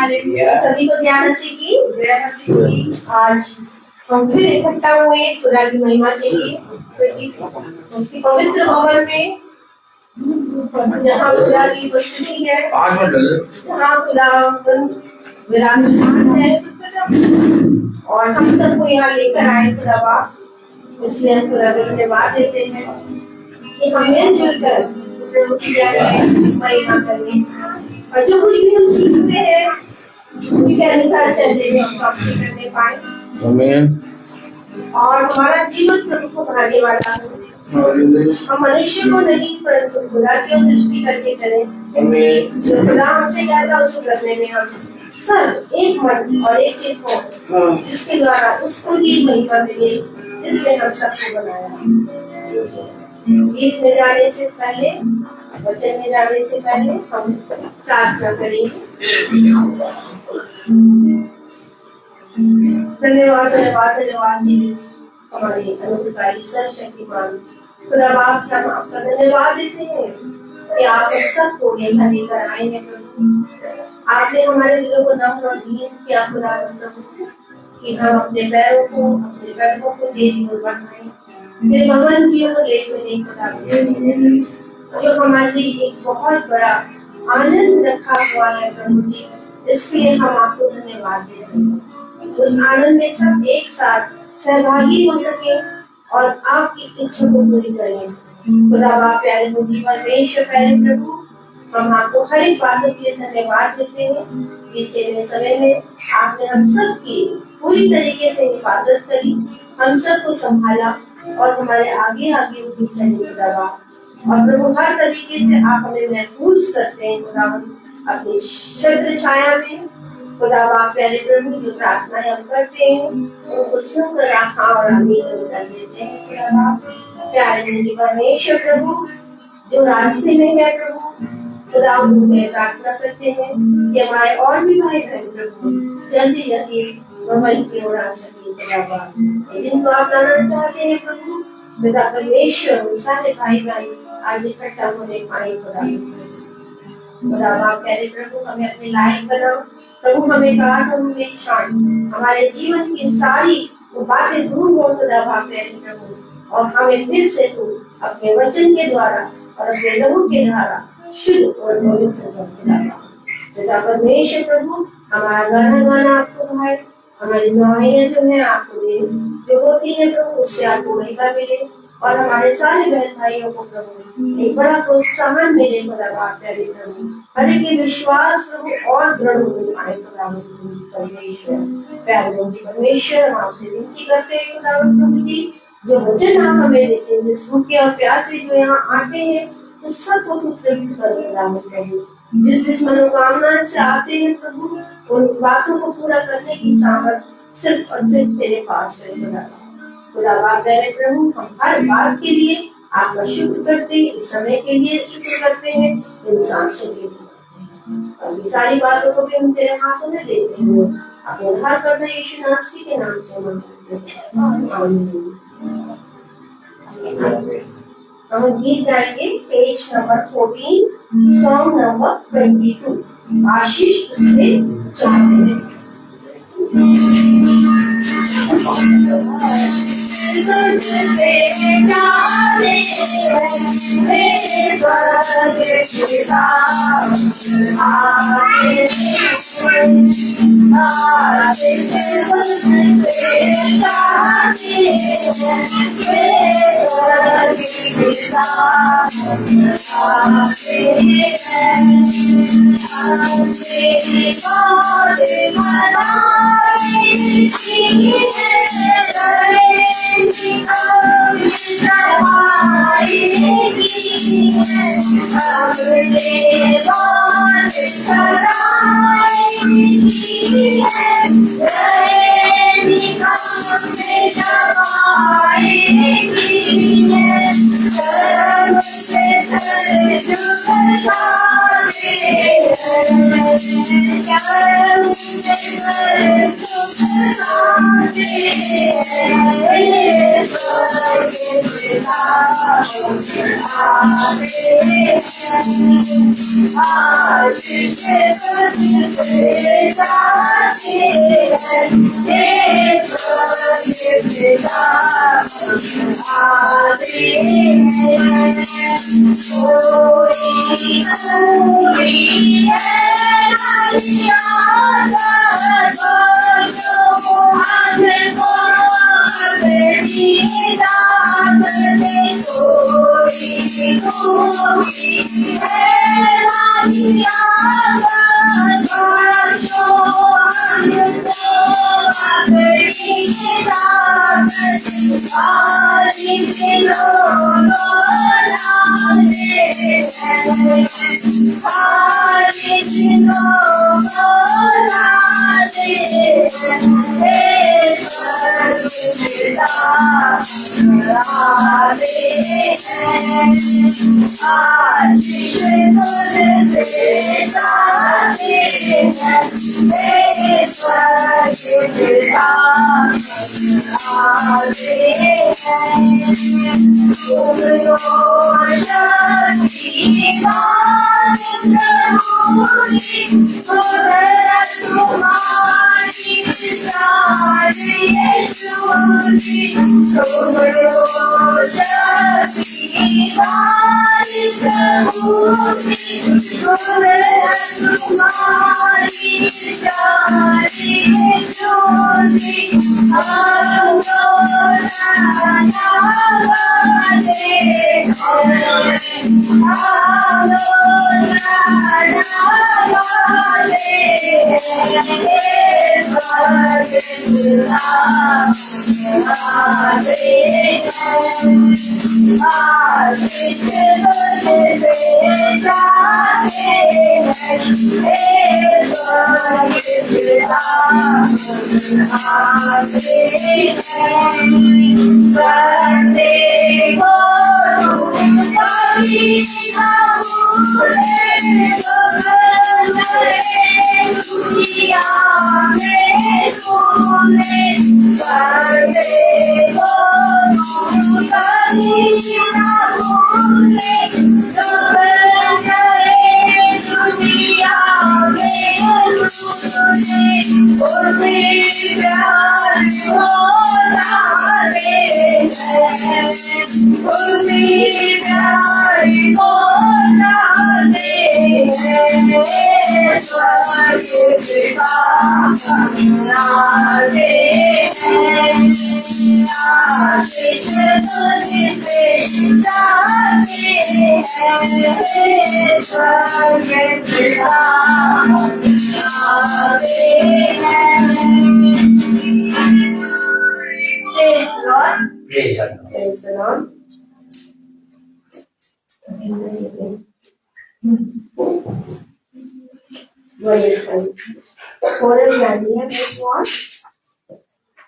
Hallelujah. सभी को जय मसीह की। आज हम फिर इकट्ठा हुए खुदा की महिमा के लिए, उसकी पवित्र भवन में, जहाँ खुदा की उपस्थिति है, जहाँ खुदा विराजमान है, और हम सबको यहाँ लेकर आए खुदा बाप। इसलिए हम खुदा को धन्यवाद देते हैं कि हम मिलजुल कर प्रभु की महिमा करें, और जो कुछ भी हम सीखते हैं उसके अनुसार चलने में हम वापसी करने पाए। और हमारा जीवन प्रभु को भाने वाला हो। हम मनुष्य को नहीं परंतु खुदा की दृष्टि करके चले। जो खुदा हमसे कहता उसको करने में हम सब एक मन और एक चित्त हो, जिसके द्वारा उसको ही महिमा मिले जिसने हम सबको बनाया। गीत में जाने से पहले, वचन में जाने से पहले हम प्रार्थना करेंगे। धन्यवाद धन्यवाद धन्यवाद जी, हमारे अनुग्रहकारी सर्वशक्तिमान खुदा बाप का हम आपका धन्यवाद देते हैं कि आप हम सबको यहाँ लेकर आए हैं प्रभु। आपने हमारे दिलों को नम और दीन किया खुदा प्रभु, कि हम अपने पैरों को, अपने कदमों को तेरी ओर बढ़ाएं, तेरे भवन की ओर ले चले खुदा, जो हमारे लिए एक बहुत बड़ा आनंद रखा हुआ है प्रभु जी। इसके लिए हम आपको धन्यवाद देते हैं। उस आनंद में सब एक साथ सहभागी हो सके और आपकी इच्छा को पूरी करें खुदा बाप। प्यारे मुझे परमेश्वर, प्यारे प्रभु, हम आपको हर एक बातों के लिए धन्यवाद देते हैं। बीते समय में आपने हम सब की पूरी तरीके से हिफाजत करी, हम सबको संभाला और हमारे आगे आगे उठी चली खुदा बाप। और प्रभु हर तरीके से आप हमें महफूज करते हैं खुदा, अपनी छत्र छाया में खुदा बाप। प्यारे प्रभु, जो प्रार्थनाएं हम करते हैं उनको सुनकर आप और आमीन कर देते हैं खुदा बाप। प्यारे मुझे परमेश्वर प्रभु, जो रास्ते में है प्रभु खुदा, उन्हें प्रार्थना करते हैं कि हमारे और भी भाई बहन प्रभु जल्दी जल्दी भवन की ओर आ सके खुदा बाप। जिनको आप जाना चाहते हैं प्रभु पिता परमेश्वर, सारे भाई बहन आज इकट्ठा होने पाए खुदा बाप। प्यारे प्रभु, हमें अपने लायक बनाओ प्रभु, हमें काट और हमें छाड़, हमारे जीवन की सारी बातें दूर हो खुदा बाप प्यारे प्रभु, और हमें फिर से तू अपने वचन के द्वारा और अपने लहू के द्वारा शुद्ध और पवित्र कर पिता परमेश्वर प्रभु। हमारा गाना आपको भाई, हमारी दुआएं जो है आपको दे, जो होती है प्रभु उससे आपको महिमा मिले, और हमारे सारे बहन भाइयों को प्रभु एक बड़ा प्रोत्साहन मिले खुदा बाप प्यारे प्रभु। हर एक विश्वास प्रभु और दृढ़ हो पाए खुदा परमेश्वर। प्यारे परमेश्वर, हम आपसे विनती करते हैं खुदा प्रभु जी, जो वचन आप हमें देते हैं, जिस भूखे और प्यासे जो यहाँ आते हैं उस सबको तू तृप्त कर प्रभु। जिस मनोकामना से आते हैं प्रभु, उन बातों को पूरा करने की सामर्थ सिर्फ और सिर्फ तेरे पास है खुदा बाप प्यारे प्रभु। हम हर बात के लिए आपका शुक्र करते हैं, इस समय के लिए शुक्र करते हैं, इंसान से भी, और ये सारी बातों को भी हम तेरे हाथों में देते हैं। अपने उद्धार करना यीशु नासरी के नाम से मांगते हैं। हम गीत गाएंगे, पेज नंबर 14, सॉन्ग नंबर 22, आशीष उससे चाहते हैं।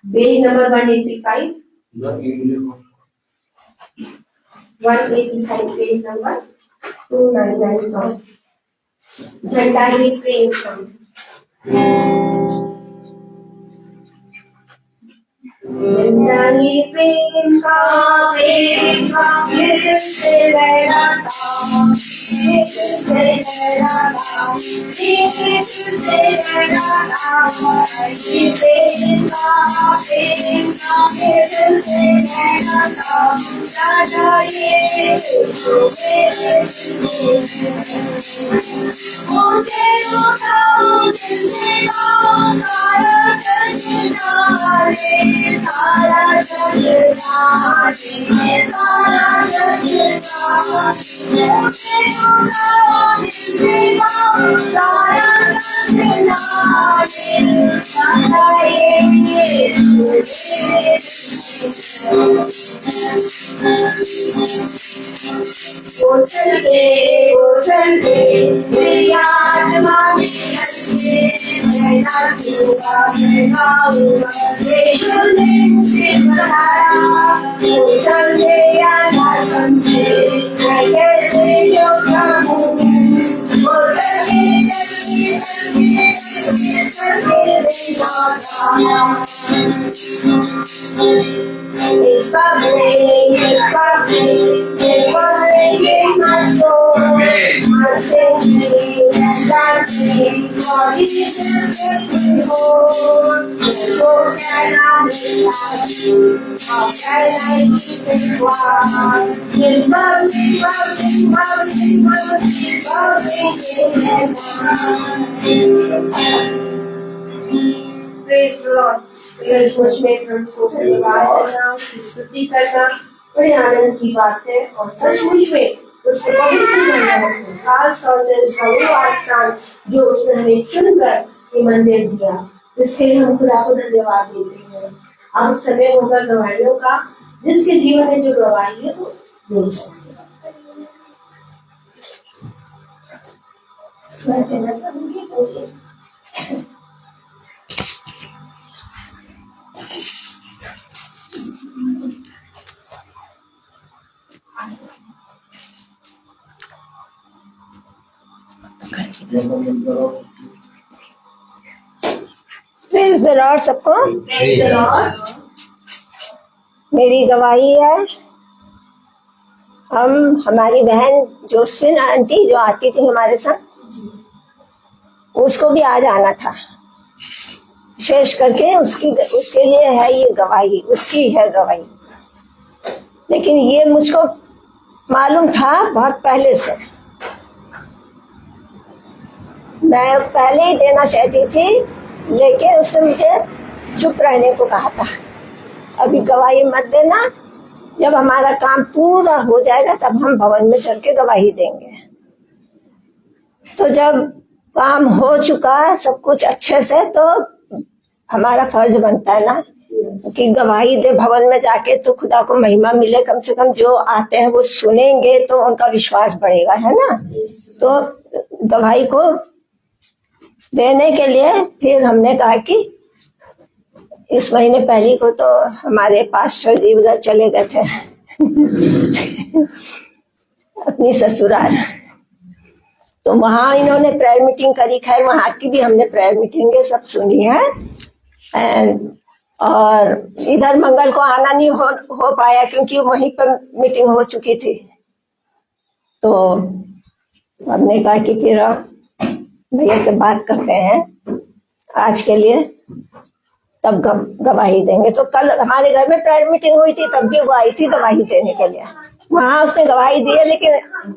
Page number 185. 185 page number 299 song. Jhanda refrain from. Jhanda refrain from फिर से लहराता फिर से लहराता फिर से लहराता राजा ये मुझे उठाओ जिंदगी सारा चलते मेरी आत्मा में मुझे बताया समझे या ना समझे मैं कैसे क्यों कहूँ वो चलते It's bubbling, it's bubbling in my soul. I'm singing and dancing for Jesus to behold. So can I live how can I keep it wild? It's bubbling, bubbling, bubbling, bubbling, bubbling in my mind. Praise the Lord. सोच में प्रभु को धन्यवाद देना, उसकी स्तुति करना बड़े आनंद की बात है और सचमुच में उसको पवित्र करना, खास तौर से उसका वो आस्थान जो उसने हमें चुनकर ये मंदिर दिया, इसके लिए हम खुदा को धन्यवाद देते हैं। अब समय होगा गवाहियों का, जिसके जीवन में जो गवाही है वो मिल सकती है। प्रेज द लॉर्ड सबको। Praise the Lord. मेरी गवाही है, हमारी बहन जोसेफिन आंटी जो आती थी हमारे साथ, उसको भी आज आना था। विशेष करके उसके लिए है ये गवाही, उसकी है गवाही। लेकिन ये मुझको मालूम था बहुत पहले से, मैं पहले ही देना चाहती थी, लेकिन उसने मुझे चुप रहने को कहा था। अभी गवाही मत देना, जब हमारा काम पूरा हो जाएगा तब हम भवन में चल के गवाही देंगे। तो जब काम हो चुका सब कुछ अच्छे से, तो हमारा फर्ज बनता है ना कि गवाही दे भवन में जाके, तो खुदा को महिमा मिले। कम से कम जो आते हैं वो सुनेंगे तो उनका विश्वास बढ़ेगा, है ना। तो गवाही को देने के लिए फिर हमने कहा कि इस महीने पहली को तो हमारे पास्टर जी उधर चले गए थे अपनी ससुराल, तो वहां इन्होंने प्रेयर मीटिंग करी। खैर वहां की भी हमने प्रेयर मीटिंगें सब सुनी है, और इधर मंगल को आना नहीं हो पाया क्योंकि वहीं पर मीटिंग हो चुकी थी। तो हमने कहा कि फिर भैया से बात करते हैं आज के लिए, तब गवाही देंगे। तो कल हमारे घर में प्रेयर मीटिंग हुई थी, तब भी वो आई थी गवाही देने के लिए। वहां उसने गवाही दी है, लेकिन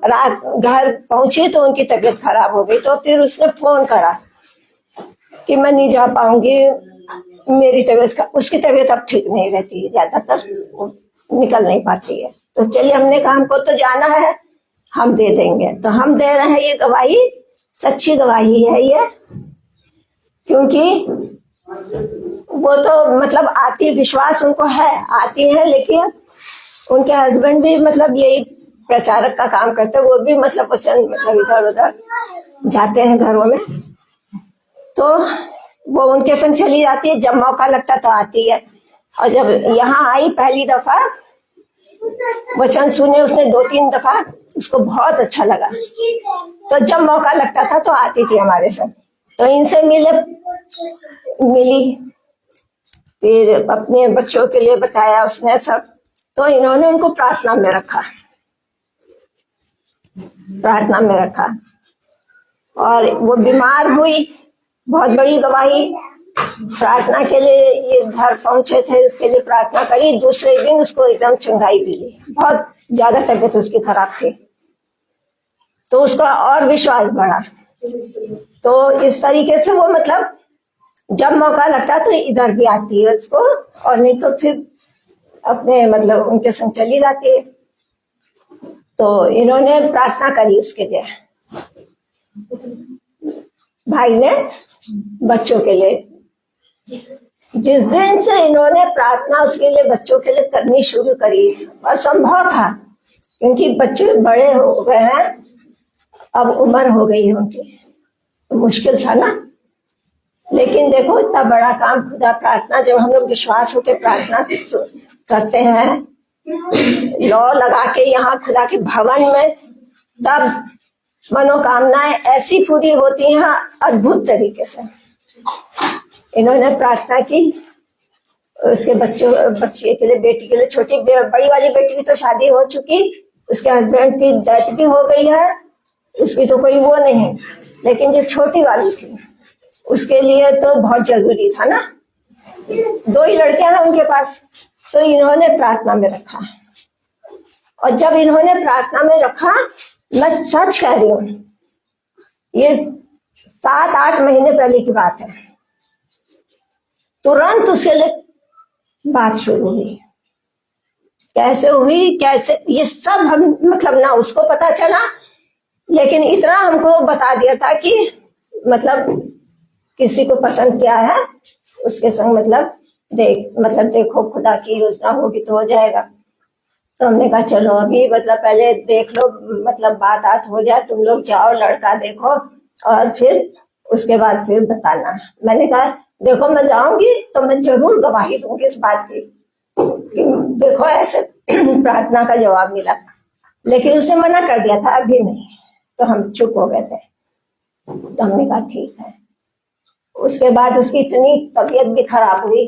रात घर पहुंची तो उनकी तबीयत खराब हो गई। तो फिर उसने फोन करा कि मैं नहीं जा पाऊंगी, मेरी तबीयत, उसकी तबीयत अब ठीक नहीं रहती है, ज्यादातर निकल नहीं पाती है। तो चलिए हमने कहा हमको तो जाना है, हम दे देंगे। तो हम दे रहे हैं ये गवाही, सच्ची गवाही है ये, क्योंकि वो तो मतलब आती, विश्वास उनको है, आती है, लेकिन उनके हस्बैंड भी मतलब यही प्रचारक का काम करते हैं। वो भी मतलब वचन मतलब इधर उधर जाते हैं घरों में, तो वो उनके संग चली जाती है। जब मौका लगता तो आती है। और जब यहाँ आई पहली दफा, वचन सुने उसने 2-3 दफा, उसको बहुत अच्छा लगा। तो जब मौका लगता था तो आती थी हमारे साथ। तो इनसे मिली, फिर अपने बच्चों के लिए बताया उसने सब। तो इन्होंने उनको प्रार्थना में रखा और वो बीमार हुई। बहुत बड़ी गवाही, प्रार्थना के लिए ये घर पहुंचे थे, उसके लिए प्रार्थना करी। दूसरे दिन उसको एकदम चंगाई मिली, बहुत ज्यादा तबीयत उसकी खराब थी, तो उसका और विश्वास बढ़ा। तो इस तरीके से वो मतलब जब मौका लगता तो इधर भी आती है उसको, और नहीं तो फिर अपने मतलब उनके संग चली जाती है। तो इन्होंने प्रार्थना करी उसके लिए, भाई ने बच्चों के लिए। जिस दिन से इन्होंने प्रार्थना उसके लिए, बच्चों के लिए करनी शुरू करी, और संभव था क्योंकि बच्चे बड़े हो गए हैं, अब उम्र हो गई है उनकी, तो मुश्किल था ना। लेकिन देखो इतना बड़ा काम खुदा, प्रार्थना जब हम लोग विश्वास होकर प्रार्थना करते हैं, लौ लगा के यहाँ खुदा के भवन में, तब मनोकामनाएं ऐसी पूरी होती हैं अद्भुत तरीके से। इन्होंने प्रार्थना की उसके बच्चे के लिए, बेटी के लिए। छोटी बड़ी वाली बेटी की तो शादी हो चुकी, उसके हस्बैंड की डेथ भी हो गई है, उसकी तो कोई वो नहीं, लेकिन जो छोटी वाली थी उसके लिए तो बहुत जरूरी था ना। 2 ही लड़कियां हैं उनके पास, तो इन्होंने प्रार्थना में रखा। और जब इन्होंने प्रार्थना में रखा, मैं सच कह रही हूं, ये 7-8 महीने पहले की बात है, तुरंत उसके लिए बात शुरू हुई। कैसे हुई, कैसे, ये सब हम मतलब ना उसको पता चला, लेकिन इतना हमको बता दिया था कि मतलब किसी को पसंद किया है उसके संग मतलब देखो खुदा की योजना होगी तो हो जाएगा। तो हमने कहा चलो अभी मतलब पहले देख लो, मतलब बात हो जाए, तुम लोग जाओ लड़का देखो और फिर उसके बाद फिर बताना। मैंने कहा देखो मैं जाऊंगी तो मैं जरूर गवाही दूंगी इस बात की कि देखो ऐसे प्रार्थना का जवाब मिला, लेकिन उसने मना कर दिया था अभी नहीं। तो हम चुप हो गए थे। तो हमने कहा ठीक है। उसके बाद उसकी इतनी तबीयत भी खराब हुई,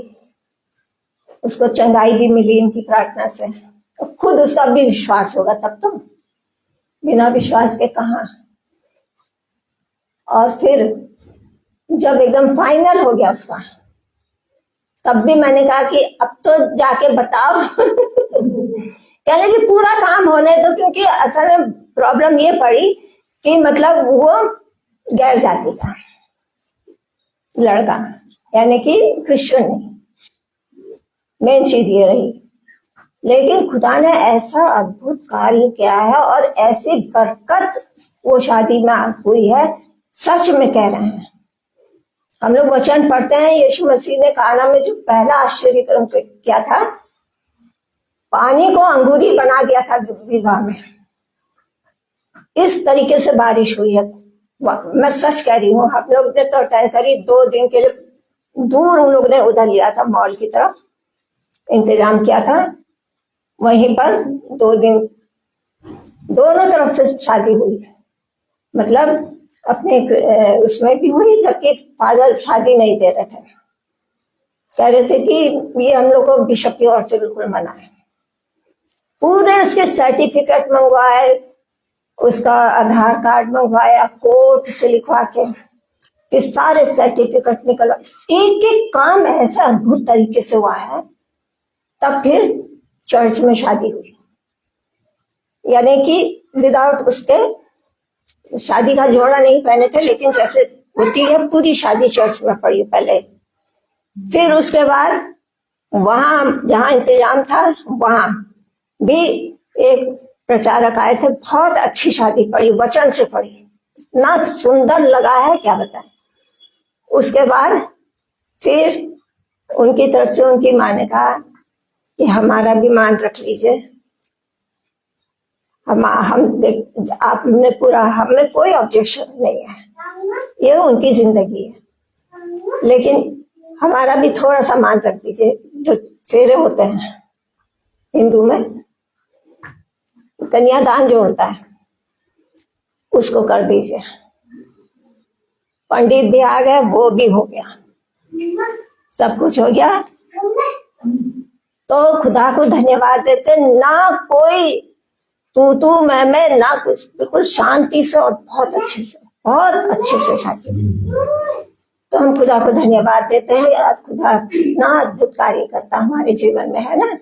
उसको चंगाई भी मिली इनकी प्रार्थना से। तो खुद उसका भी विश्वास होगा तब तो, बिना विश्वास के कहाँ। और फिर जब एकदम फाइनल हो गया उसका, तब भी मैंने कहा कि अब तो जाके बताओ कहने कि पूरा काम होने दो, क्योंकि असल में प्रॉब्लम ये पड़ी कि मतलब वो गैर जाति का लड़का, यानी कि क्रिश्चियन नहीं, मेन चीज ये रही। लेकिन खुदा ने ऐसा अद्भुत कार्य किया है और ऐसी बरकत वो शादी में हुई है, सच में कह रहे हैं। हम लोग वचन पढ़ते हैं, यीशु मसीह ने काना में जो पहला आश्चर्य कर्म किया था, पानी को अंगूरी बना दिया था विवाह में। इस तरीके से बारिश हुई है। मैं सच कह रही हूँ, हम लोग ने तो अटेंड करी 2 दिन के लिए। दूर उन लोग ने उधर लिया था, मॉल की तरफ इंतजाम किया था, वहीं पर 2 दिन दोनों तरफ से शादी हुई। मतलब अपने उसमें भी हुई, जबकि फादर शादी नहीं दे रहे थे, कह रहे थे कि ये हम लोग को बिशप की ओर से बिल्कुल मना है। पूरे उसके सर्टिफिकेट मंगवाए, उसका आधार कार्ड मंगवाया, कोर्ट से लिखवा के, फिर सारे सर्टिफिकेट निकलवाए। एक एक काम ऐसा अद्भुत तरीके से हुआ है। तब फिर चर्च में शादी हुई, यानी कि विदाउट उसके शादी का जोड़ा नहीं पहने थे, लेकिन जैसे होती है पूरी शादी चर्च में पड़ी पहले। फिर उसके बाद वहां जहां इंतजाम था वहां भी एक प्रचारक आए थे, बहुत अच्छी शादी पड़ी, वचन से पड़ी, इतना सुंदर लगा है क्या बताएं। उसके बाद फिर उनकी तरफ से उनकी माँ ने कहा कि हमारा भी मान रख लीजिए, हम आपने पूरा, हमें कोई ऑब्जेक्शन नहीं है, ये उनकी जिंदगी है, लेकिन हमारा भी थोड़ा सा मान रख दीजिए। जो फेरे होते हैं हिंदू में, कन्यादान जो होता है उसको कर दीजिए। पंडित भी आ गए, वो भी हो गया, सब कुछ हो गया। तो खुदा को धन्यवाद देते, ना कोई तू मैं ना कुछ, बिल्कुल शांति से और बहुत अच्छे से शादी। तो हम खुदा को धन्यवाद देते हैं, आज खुदा इतना अद्भुत कार्य करता हमारे जीवन में, है ना।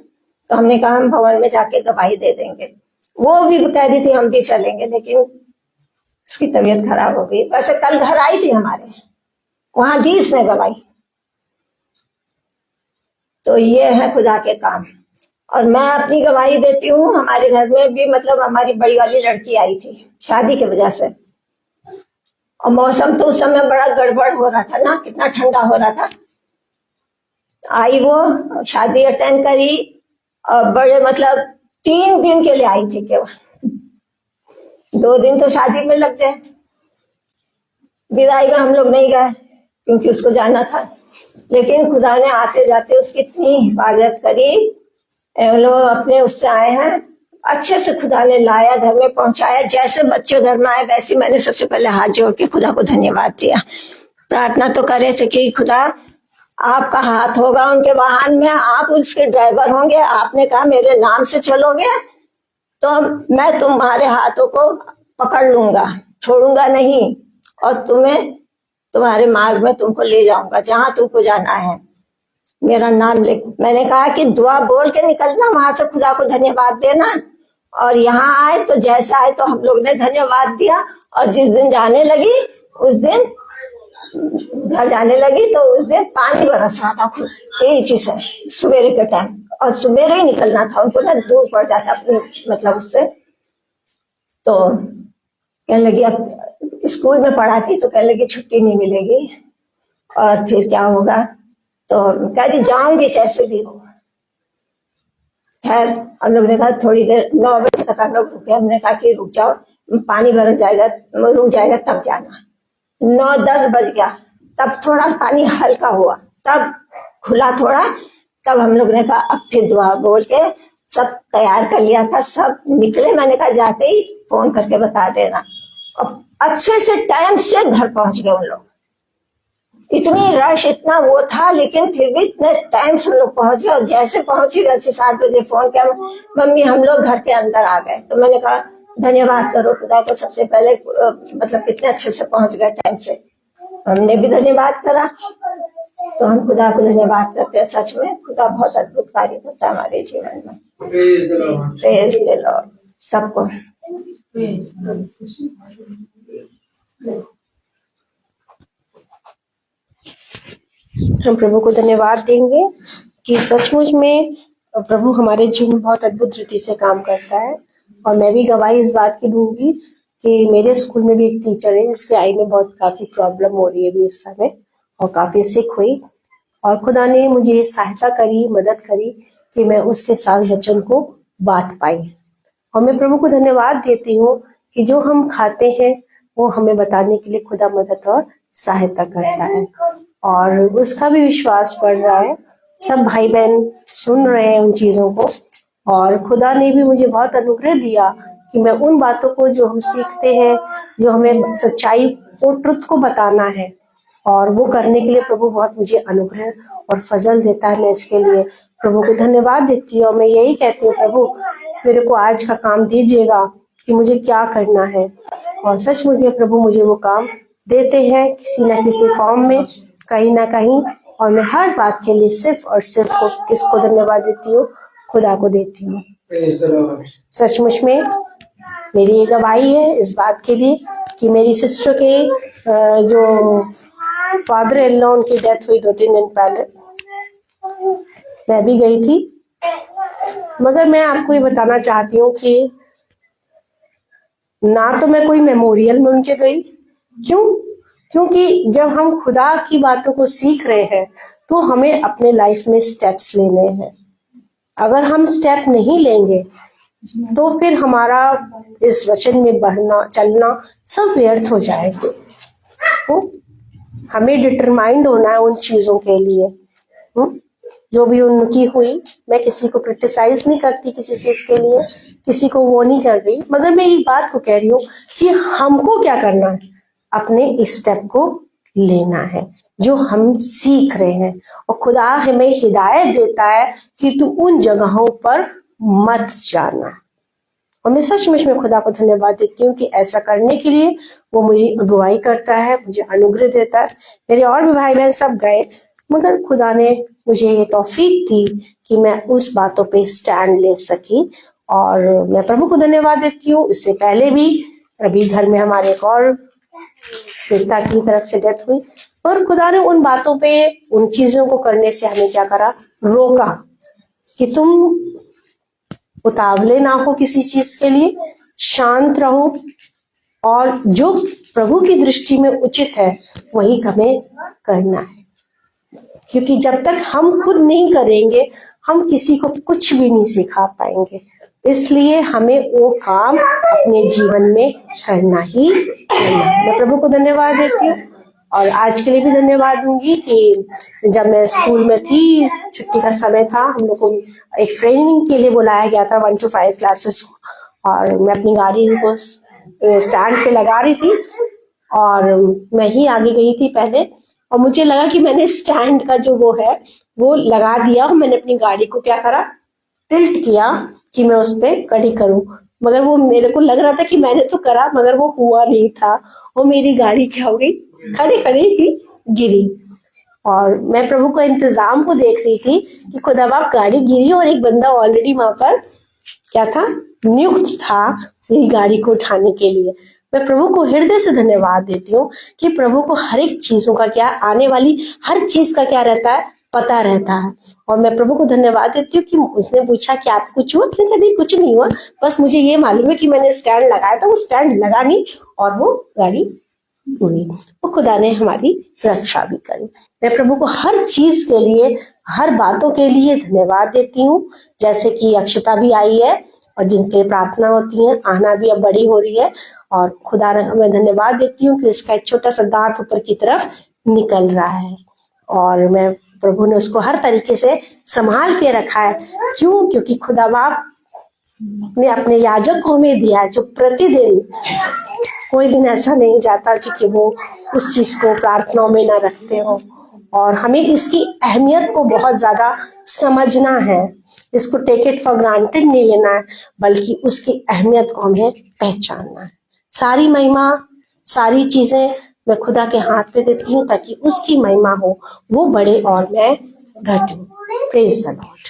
तो हमने कहा हम भवन में जाके गवाही दे देंगे। वो भी कह रही थी हम भी चलेंगे, लेकिन उसकी तबीयत खराब हो गई। वैसे कल घर आई थी हमारे, वहां दी इसने गवाही। तो ये है खुदा के काम। और मैं अपनी गवाही देती हूँ, हमारे घर में भी मतलब हमारी बड़ी वाली लड़की आई थी शादी की वजह से, और मौसम तो उस समय बड़ा गड़बड़ हो रहा था ना, कितना ठंडा हो रहा था। आई वो, शादी अटेंड करी, और बड़े मतलब 3 दिन के लिए आई थी केवल। 2 दिन तो शादी में लग गए, विदाई में हम लोग नहीं गए क्योंकि उसको जाना था। लेकिन खुदा ने आते जाते उसकी इतनी हिफाजत करी। लोग अपने उससे आए हैं, अच्छे से खुदा ने लाया, घर में पहुंचाया। जैसे बच्चे घर में आए वैसे मैंने सबसे पहले हाथ जोड़ के खुदा को धन्यवाद दिया। प्रार्थना तो करे थे कि खुदा आपका हाथ होगा उनके वाहन में, आप उसके ड्राइवर होंगे। आपने कहा मेरे नाम से चलोगे तो मैं तुम्हारे हाथों को पकड़ लूंगा, छोड़ूंगा नहीं, और तुम्हें तुम्हारे मार्ग में तुमको ले जाऊंगा जहां तुमको जाना है। मेरा नाम लिख। मैंने कहा कि दुआ बोल के निकलना, वहां से खुदा को धन्यवाद देना। और यहाँ आए तो जैसे आए तो हम लोग ने धन्यवाद दिया। और जिस दिन जाने लगी, उस दिन घर जाने लगी तो उस दिन पानी बरस रहा था खूब तेजी से सवेरे के टाइम, और सवेरे ही निकलना था उनको ना, दूर पड़ जाता अपने मतलब उससे। तो कहने लगी अब स्कूल में पढ़ाती तो कहने लगी छुट्टी नहीं मिलेगी और फिर क्या होगा। तो कह दी जाऊंगी जैसे भी हो। खैर हम लोग ने कहा थोड़ी देर, 9 बजे तक हम लोग रुके। हमने कहा कि रुक जाओ, पानी भर जाएगा, रुक जाएगा तब जाना। 9-10 बज गया, तब थोड़ा पानी हल्का हुआ, तब खुला थोड़ा। तब हम लोग ने कहा अब फिर दुआ बोल के सब तैयार कर लिया था, सब निकले। मैंने कहा जाते ही फोन करके बता देना। और अच्छे से टाइम से घर पहुंच गए उन लोग। इतनी रश, इतना वो था, लेकिन फिर भी इतने टाइम से लोग पहुंच गए। और जैसे पहुंचे वैसे 7 बजे फोन किया, मम्मी हम लोग घर के अंदर आ गए। तो मैंने कहा धन्यवाद करो खुदा को, सबसे पहले मतलब कितने अच्छे से पहुंच गए टाइम से। हमने भी धन्यवाद करा। तो हम खुदा को धन्यवाद करते हैं। सच में खुदा बहुत अद्भुत कार्य करता है हमारे जीवन में। प्रेज द लॉर्ड सबको। हम प्रभु को धन्यवाद देंगे कि सचमुच में प्रभु हमारे जीवन में बहुत अद्भुत रीति से काम करता है। और मैं भी गवाही इस बात की दूंगी कि मेरे स्कूल में भी एक टीचर है जिसके आई में बहुत काफी प्रॉब्लम हो रही है अभी इस समय, और काफी सिक हुई। और खुदा ने मुझे सहायता करी, मदद करी कि मैं उसके साथ वचन को बांट पाई। और मैं प्रभु को धन्यवाद देती हूँ कि जो हम खाते हैं वो हमें बताने के लिए खुदा मदद और सहायता करता है, और उसका भी विश्वास बढ़ रहा है। सब भाई बहन सुन रहे हैं उन चीजों को, और खुदा ने भी मुझे बहुत अनुग्रह दिया कि मैं उन बातों को जो हम सीखते हैं, जो हमें सच्चाई और ट्रुथ को बताना है, और वो करने के लिए प्रभु बहुत मुझे अनुग्रह और फजल देता है। मैं इसके लिए प्रभु को धन्यवाद देती हूँ। और मैं यही कहती हूँ प्रभु मेरे को आज का काम दीजिएगा कि मुझे क्या करना है। और सचमुच में प्रभु मुझे वो काम देते हैं किसी न किसी फॉर्म में, कहीं ना कहीं। और मैं हर बात के लिए सिर्फ और सिर्फ किसको धन्यवाद देती हूँ? खुदा को देती हूँ। सचमुच में मेरी ये गवाही है इस बात के लिए कि मेरी सिस्टर के जो फादर इन लॉ उनकी डेथ हुई 2-3 दिन पहले, मैं भी गई थी। मगर मैं आपको ये बताना चाहती हूँ कि ना तो मैं कोई मेमोरियल में उनके गई। क्योंकि जब हम खुदा की बातों को सीख रहे हैं तो हमें अपने लाइफ में स्टेप्स लेने हैं। अगर हम स्टेप नहीं लेंगे तो फिर हमारा इस वचन में बढ़ना चलना सब व्यर्थ हो जाएगा। तो हमें डिटरमाइंड होना है उन चीजों के लिए। जो भी उनकी हुई, मैं किसी को क्रिटिसाइज नहीं करती किसी चीज के लिए, किसी को वो नहीं कर रही, मगर मैं एक बात को कह रही हूँ कि हमको क्या करना है, अपने इस स्टेप को लेना है जो हम सीख रहे हैं। और खुदा हमें हिदायत देता है कि तू उन जगहों पर मत जाना। और मैं सचमुच में खुदा को धन्यवाद देती हूँ कि ऐसा करने के लिए वो मेरी अगुवाई करता है, मुझे अनुग्रह देता है। मेरे और भी भाई बहन सब गए, मगर खुदा ने मुझे ये तौफीक दी कि मैं उस बातों पे स्टैंड ले सकी। और मैं प्रभु को धन्यवाद देती हूँ। इससे पहले भी अभी घर में हमारे एक और श्वेता की तरफ से डेथ हुई, और खुदा ने उन बातों पे, उन चीजों को करने से हमें क्या करा, रोका कि तुम उतावले ना हो किसी चीज के लिए, शांत रहो, और जो प्रभु की दृष्टि में उचित है वही हमें करना है। क्योंकि जब तक हम खुद नहीं करेंगे हम किसी को कुछ भी नहीं सिखा पाएंगे। इसलिए हमें वो काम अपने जीवन में करना ही करना है। मैं प्रभु को धन्यवाद देती हूँ और आज के लिए भी धन्यवाद दूंगी कि जब मैं स्कूल में थी, छुट्टी का समय था, हम लोग को एक ट्रेनिंग के लिए बुलाया गया था 1 to 5 क्लासेस, और मैं अपनी गाड़ी को स्टैंड पे लगा रही थी और मैं ही आगे गई थी पहले, और मुझे लगा कि मैंने स्टैंड का जो वो है वो लगा दिया, और मैंने अपनी गाड़ी को क्या करा, टिल्ट किया कि मैं उस पर खड़ी करूं, मगर वो मेरे को लग रहा था कि मैंने तो करा, मगर वो हुआ नहीं था, और मेरी गाड़ी क्या हो गई, खड़े खड़े ही गिरी। और मैं प्रभु का इंतजाम को देख रही थी कि खुदा बाप गाड़ी गिरी और एक बंदा ऑलरेडी वहां पर क्या था, नियुक्त था मेरी गाड़ी को उठाने के लिए। मैं प्रभु को हृदय से धन्यवाद देती हूँ कि प्रभु को हर एक चीजों का क्या, आने वाली हर चीज का क्या रहता है, पता रहता है। और मैं प्रभु को धन्यवाद देती हूँ कि उसने पूछा कि आप कुछ हुआ, मैंने कहा नहीं कुछ नहीं हुआ, बस मुझे ये मालूम है कि मैंने स्टैंड लगाया था, वो स्टैंड लगा नहीं और वो गाड़ी हुई। वो खुदा ने हमारी रक्षा भी करी। मैं प्रभु को हर चीज के लिए, हर बातों के लिए धन्यवाद देती हूँ। जैसे कि अक्षता भी आई है और जिनके प्रार्थना होती है, आना भी अब बड़ी हो रही है, और खुदा ने मैं धन्यवाद देती हूँ कि उसका एक छोटा सा दांत ऊपर की तरफ निकल रहा है, और मैं प्रभु ने उसको हर तरीके से संभाल के रखा है। क्यों? क्योंकि खुदा बाप ने अपने याजक को हमें दिया है, जो प्रतिदिन, कोई दिन ऐसा नहीं जाता कि वो उस चीज को प्रार्थनाओं में ना रखते हो। और हमें इसकी अहमियत को बहुत ज्यादा समझना है, इसको टेक इट फॉर ग्रांटेड नहीं लेना है, बल्कि उसकी अहमियत को हमें पहचानना है। सारी महिमा, सारी चीजें मैं खुदा के हाथ पे देती हूँ ताकि उसकी महिमा हो, वो बढ़े और मैं घटूं। Praise the Lord.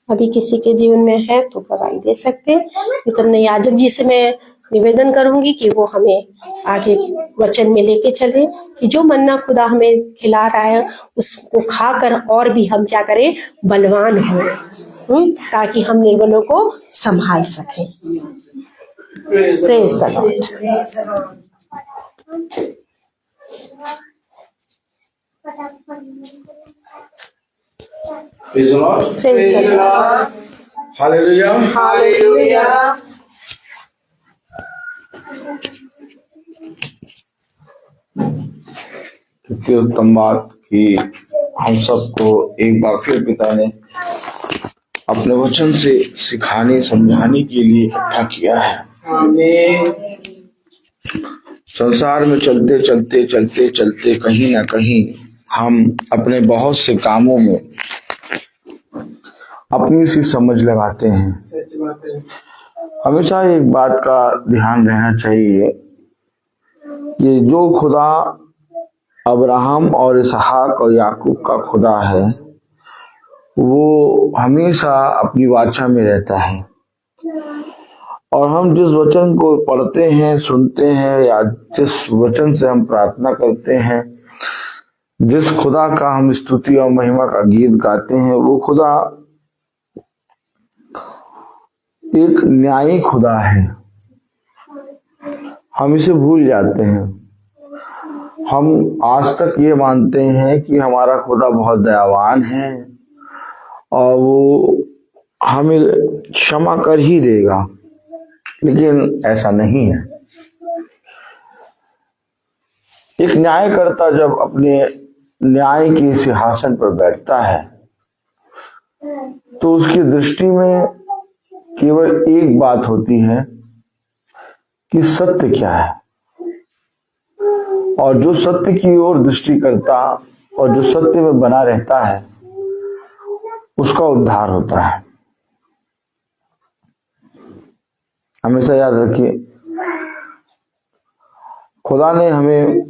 अभी किसी के जीवन में है तो गवाही दे सकते हैं। तो मैं याजक जी से मैं निवेदन करूंगी कि वो हमें आगे वचन में लेके चले, कि जो मन्ना खुदा हमें खिला रहा है उसको खाकर और भी हम क्या करें, बलवान हो, ताकि हम निर्बलों को संभाल सकें। Praise the Lord. Praise the Lord. Praise the Lord. Hallelujah. Hallelujah. कितनी उत्तम बात कि हम सबको एक बार फिर पिता ने अपने वचन से सिखाने समझाने के लिए इकट्ठा किया है। संसार में चलते चलते चलते चलते कहीं ना कहीं हम अपने बहुत से कामों में अपनी सी समझ लगाते हैं। हमेशा एक बात का ध्यान रहना चाहिए कि जो खुदा अब्राहम और इसहाक और याकूब का खुदा है, वो हमेशा अपनी वाचा में रहता है। और हम जिस वचन को पढ़ते हैं, सुनते हैं, या जिस वचन से हम प्रार्थना करते हैं, जिस खुदा का हम स्तुति और महिमा का गीत गाते हैं, वो खुदा एक न्यायी खुदा है। हम इसे भूल जाते हैं। हम आज तक ये मानते हैं कि हमारा खुदा बहुत दयावान है और वो हमें क्षमा कर ही देगा, लेकिन ऐसा नहीं है। एक न्यायकर्ता जब अपने न्याय के सिंहासन पर बैठता है तो उसकी दृष्टि में केवल एक बात होती है कि सत्य क्या है, और जो सत्य की ओर दृष्टि करता और जो सत्य में बना रहता है उसका उद्धार होता है। हमेशा याद रखिए, खुदा ने हमें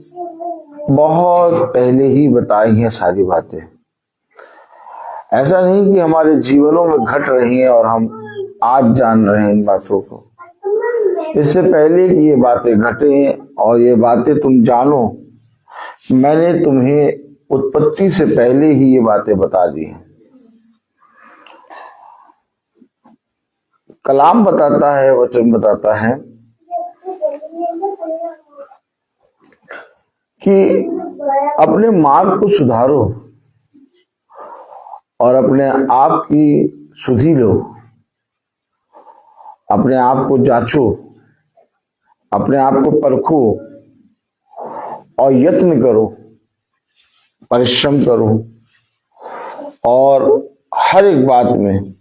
बहुत पहले ही बताई हैं सारी बातें। ऐसा नहीं कि हमारे जीवनों में घट रही हैं और हम आज जान रहे हैं इन बातों को। इससे पहले कि ये बातें घटे और ये बातें तुम जानो, मैंने तुम्हें उत्पत्ति से पहले ही ये बातें बता दी हैं। कलाम बताता है, वचन बताता है कि अपने मार्ग को सुधारो और अपने आप की सुधि लो, अपने आप को जांचो, अपने आप को परखो और यत्न करो, परिश्रम करो और हर एक बात में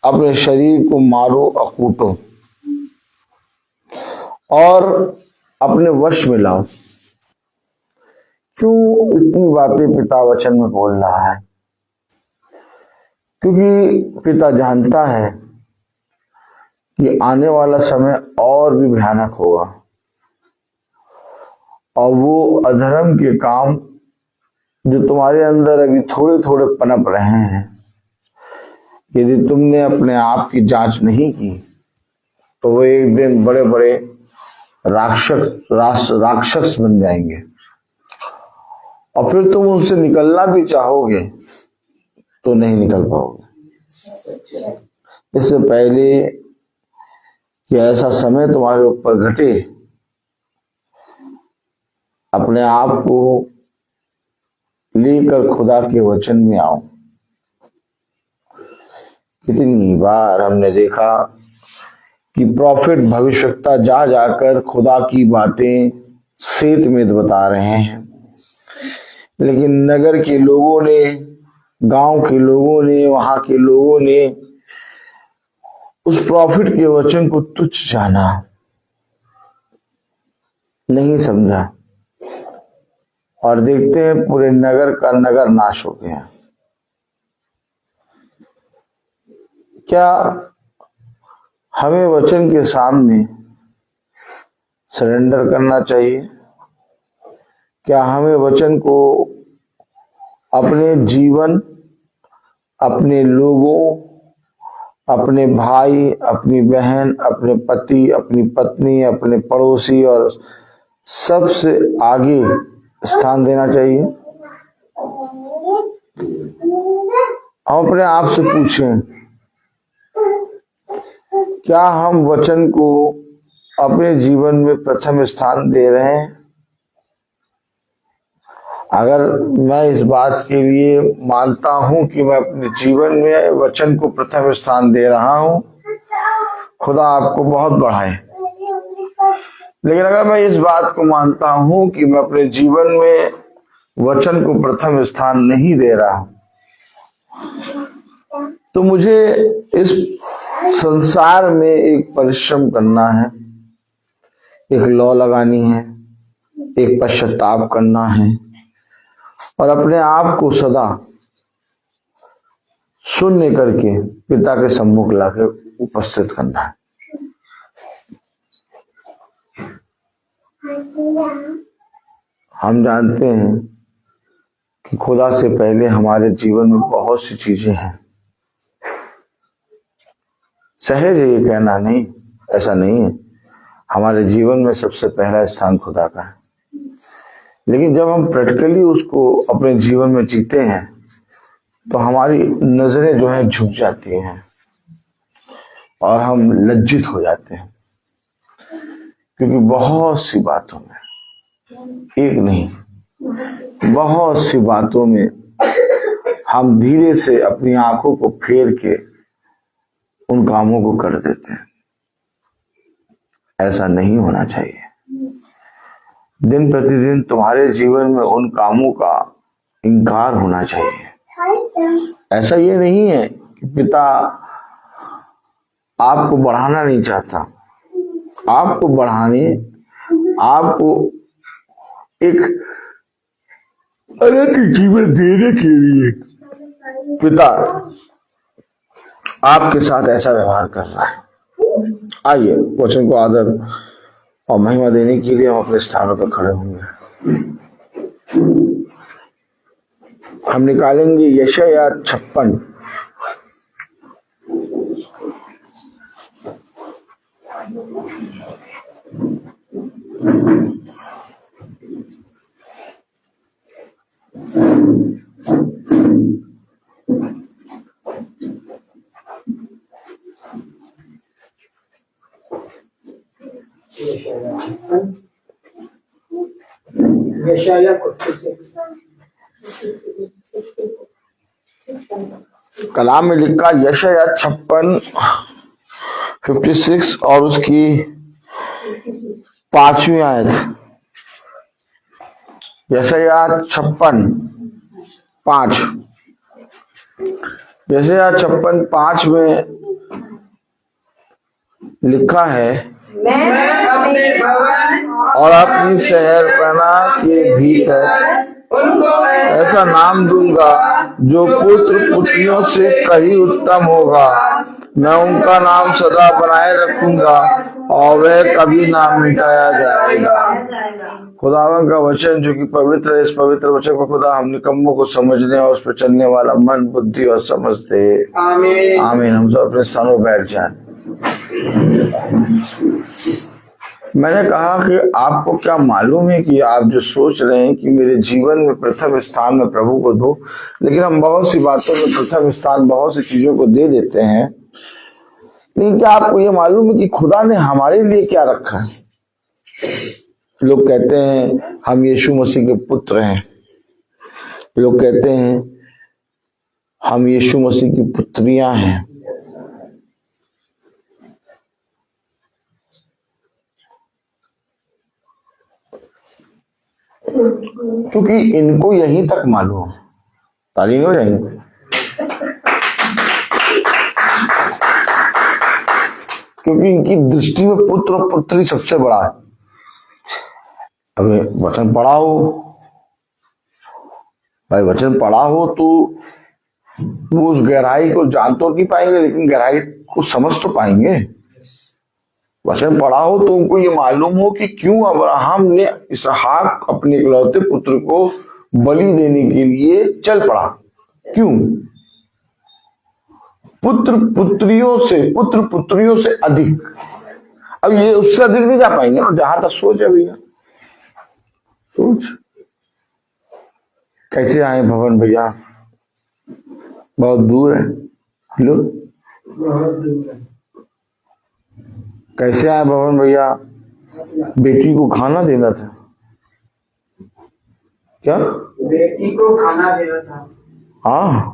अपने शरीर को मारो और कूटो और अपने वश में लाओ। क्यों इतनी बातें पिता वचन में बोल रहा है? क्योंकि पिता जानता है कि आने वाला समय और भी भयानक होगा और वो अधर्म के काम जो तुम्हारे अंदर अभी थोड़े थोड़े पनप रहे हैं, यदि तुमने अपने आप की जांच नहीं की तो वो एक दिन बड़े बड़े राक्षस बन जाएंगे और फिर तुम उनसे निकलना भी चाहोगे तो नहीं निकल पाओगे। इससे पहले कि ऐसा समय तुम्हारे ऊपर घटे, अपने आप को लेकर खुदा के वचन में आओ। कितनी बार हमने देखा कि प्रॉफिट भविष्यवक्ता जा जाकर खुदा की बातें सेत में बता रहे हैं, लेकिन नगर के लोगों ने, गांव के लोगों ने, वहां के लोगों ने उस प्रॉफिट के वचन को तुच्छ जाना, नहीं समझा और देखते हैं पूरे नगर का नगर नाश हो गया। क्या हमें वचन के सामने सरेंडर करना चाहिए? क्या हमें वचन को अपने जीवन, अपने लोगों, अपने भाई, अपनी बहन, अपने पति, अपनी पत्नी, अपने पड़ोसी और सबसे आगे स्थान देना चाहिए? हम अपने आप से पूछें, क्या हम वचन को अपने जीवन में प्रथम स्थान दे रहे हैं? अगर मैं इस बात के लिए मानता हूं कि मैं अपने जीवन में वचन को प्रथम स्थान दे रहा हूं, खुदा आपको बहुत बढ़ाए। लेकिन अगर मैं इस बात को मानता हूं कि मैं अपने जीवन में वचन को प्रथम स्थान नहीं दे रहा, तो मुझे इस संसार में एक परिश्रम करना है, एक लौ लगानी है, एक पश्चाताप करना है और अपने आप को सदा शून्य करके पिता के सम्मुख लाके उपस्थित करना है। हम जानते हैं कि खुदा से पहले हमारे जीवन में बहुत सी चीजें हैं। सहज है ये कहना, नहीं, ऐसा नहीं है। हमारे जीवन में सबसे पहला स्थान खुदा का है, लेकिन जब हम प्रैक्टिकली उसको अपने जीवन में जीते हैं तो हमारी नजरें जो हैं झुक जाती हैं और हम लज्जित हो जाते हैं, क्योंकि बहुत सी बातों में, एक नहीं, बहुत सी बातों में हम धीरे से अपनी आंखों को फेर के उन कामों को कर देते हैं। ऐसा नहीं होना चाहिए। दिन प्रतिदिन तुम्हारे जीवन में उन कामों का इनकार होना चाहिए। ऐसा ये नहीं है कि पिता आपको बढ़ाना नहीं चाहता, आपको बढ़ाने, आपको एक अलग जीवन देने के लिए पिता आपके साथ ऐसा व्यवहार कर रहा है। आइए वचन को आदर और महिमा देने के लिए हम अपने स्थानों पर खड़े होंगे। हम निकालेंगे यशायाह 56। कलाम में लिखा यशायाह 56 56 और उसकी 5वीं आयत, यशायाह 56:5। यशायाह 56:5 में लिखा है, मैं अपने भवन और अपनी शहरपना के भीतर उनको ऐसा नाम दूंगा जो पुत्र पुत्रियों से कहीं उत्तम होगा। मैं उनका नाम सदा बनाए रखूंगा और वह कभी ना मिटाया जाएगा। खुदावन का वचन जो कि पवित्र है, इस पवित्र वचन को खुदा हम निकम्मों को समझने और उस पर चलने वाला मन, बुद्धि और समझ दे। आमीन। आमीन। हम सब अपने स्थानों पर बैठ जाएं। मैंने कहा कि आपको क्या मालूम है कि आप जो सोच रहे हैं कि मेरे जीवन में प्रथम स्थान में प्रभु को दो, लेकिन हम बहुत सी बातों में प्रथम स्थान बहुत सी चीजों को दे देते हैं। लेकिन क्या आपको ये मालूम है कि खुदा ने हमारे लिए क्या रखा है? लोग कहते हैं हम यीशु मसीह के पुत्र हैं, लोग कहते हैं हम यीशु मसीह की पुत्रियां हैं। क्योंकि इनको यहीं तक मालूम है। ताली हो जाएंगे। क्योंकि इनकी दृष्टि में पुत्र और पुत्री सबसे बड़ा है। अगर वचन पढ़ा हो भाई, वचन पढ़ा हो तो वो उस गहराई को जान तो नहीं पाएंगे, लेकिन गहराई को समझ तो पाएंगे। वचन पढ़ा हो तो उनको ये मालूम हो कि क्यों अब्राहम ने इसहाक अपने इकलौते पुत्र को बलि देने के लिए चल पड़ा। क्यों? पुत्र पुत्रियों से अधिक। अब ये उससे अधिक नहीं जा पाएंगे ना, जहां तक सोच है भैया। सोच कैसे आए भवन भैया? बहुत दूर है। हेलो, बहुत दूर है। कैसे आए भवन भैया? बेटी को खाना देना था। क्या? बेटी को खाना देना था। हाँ,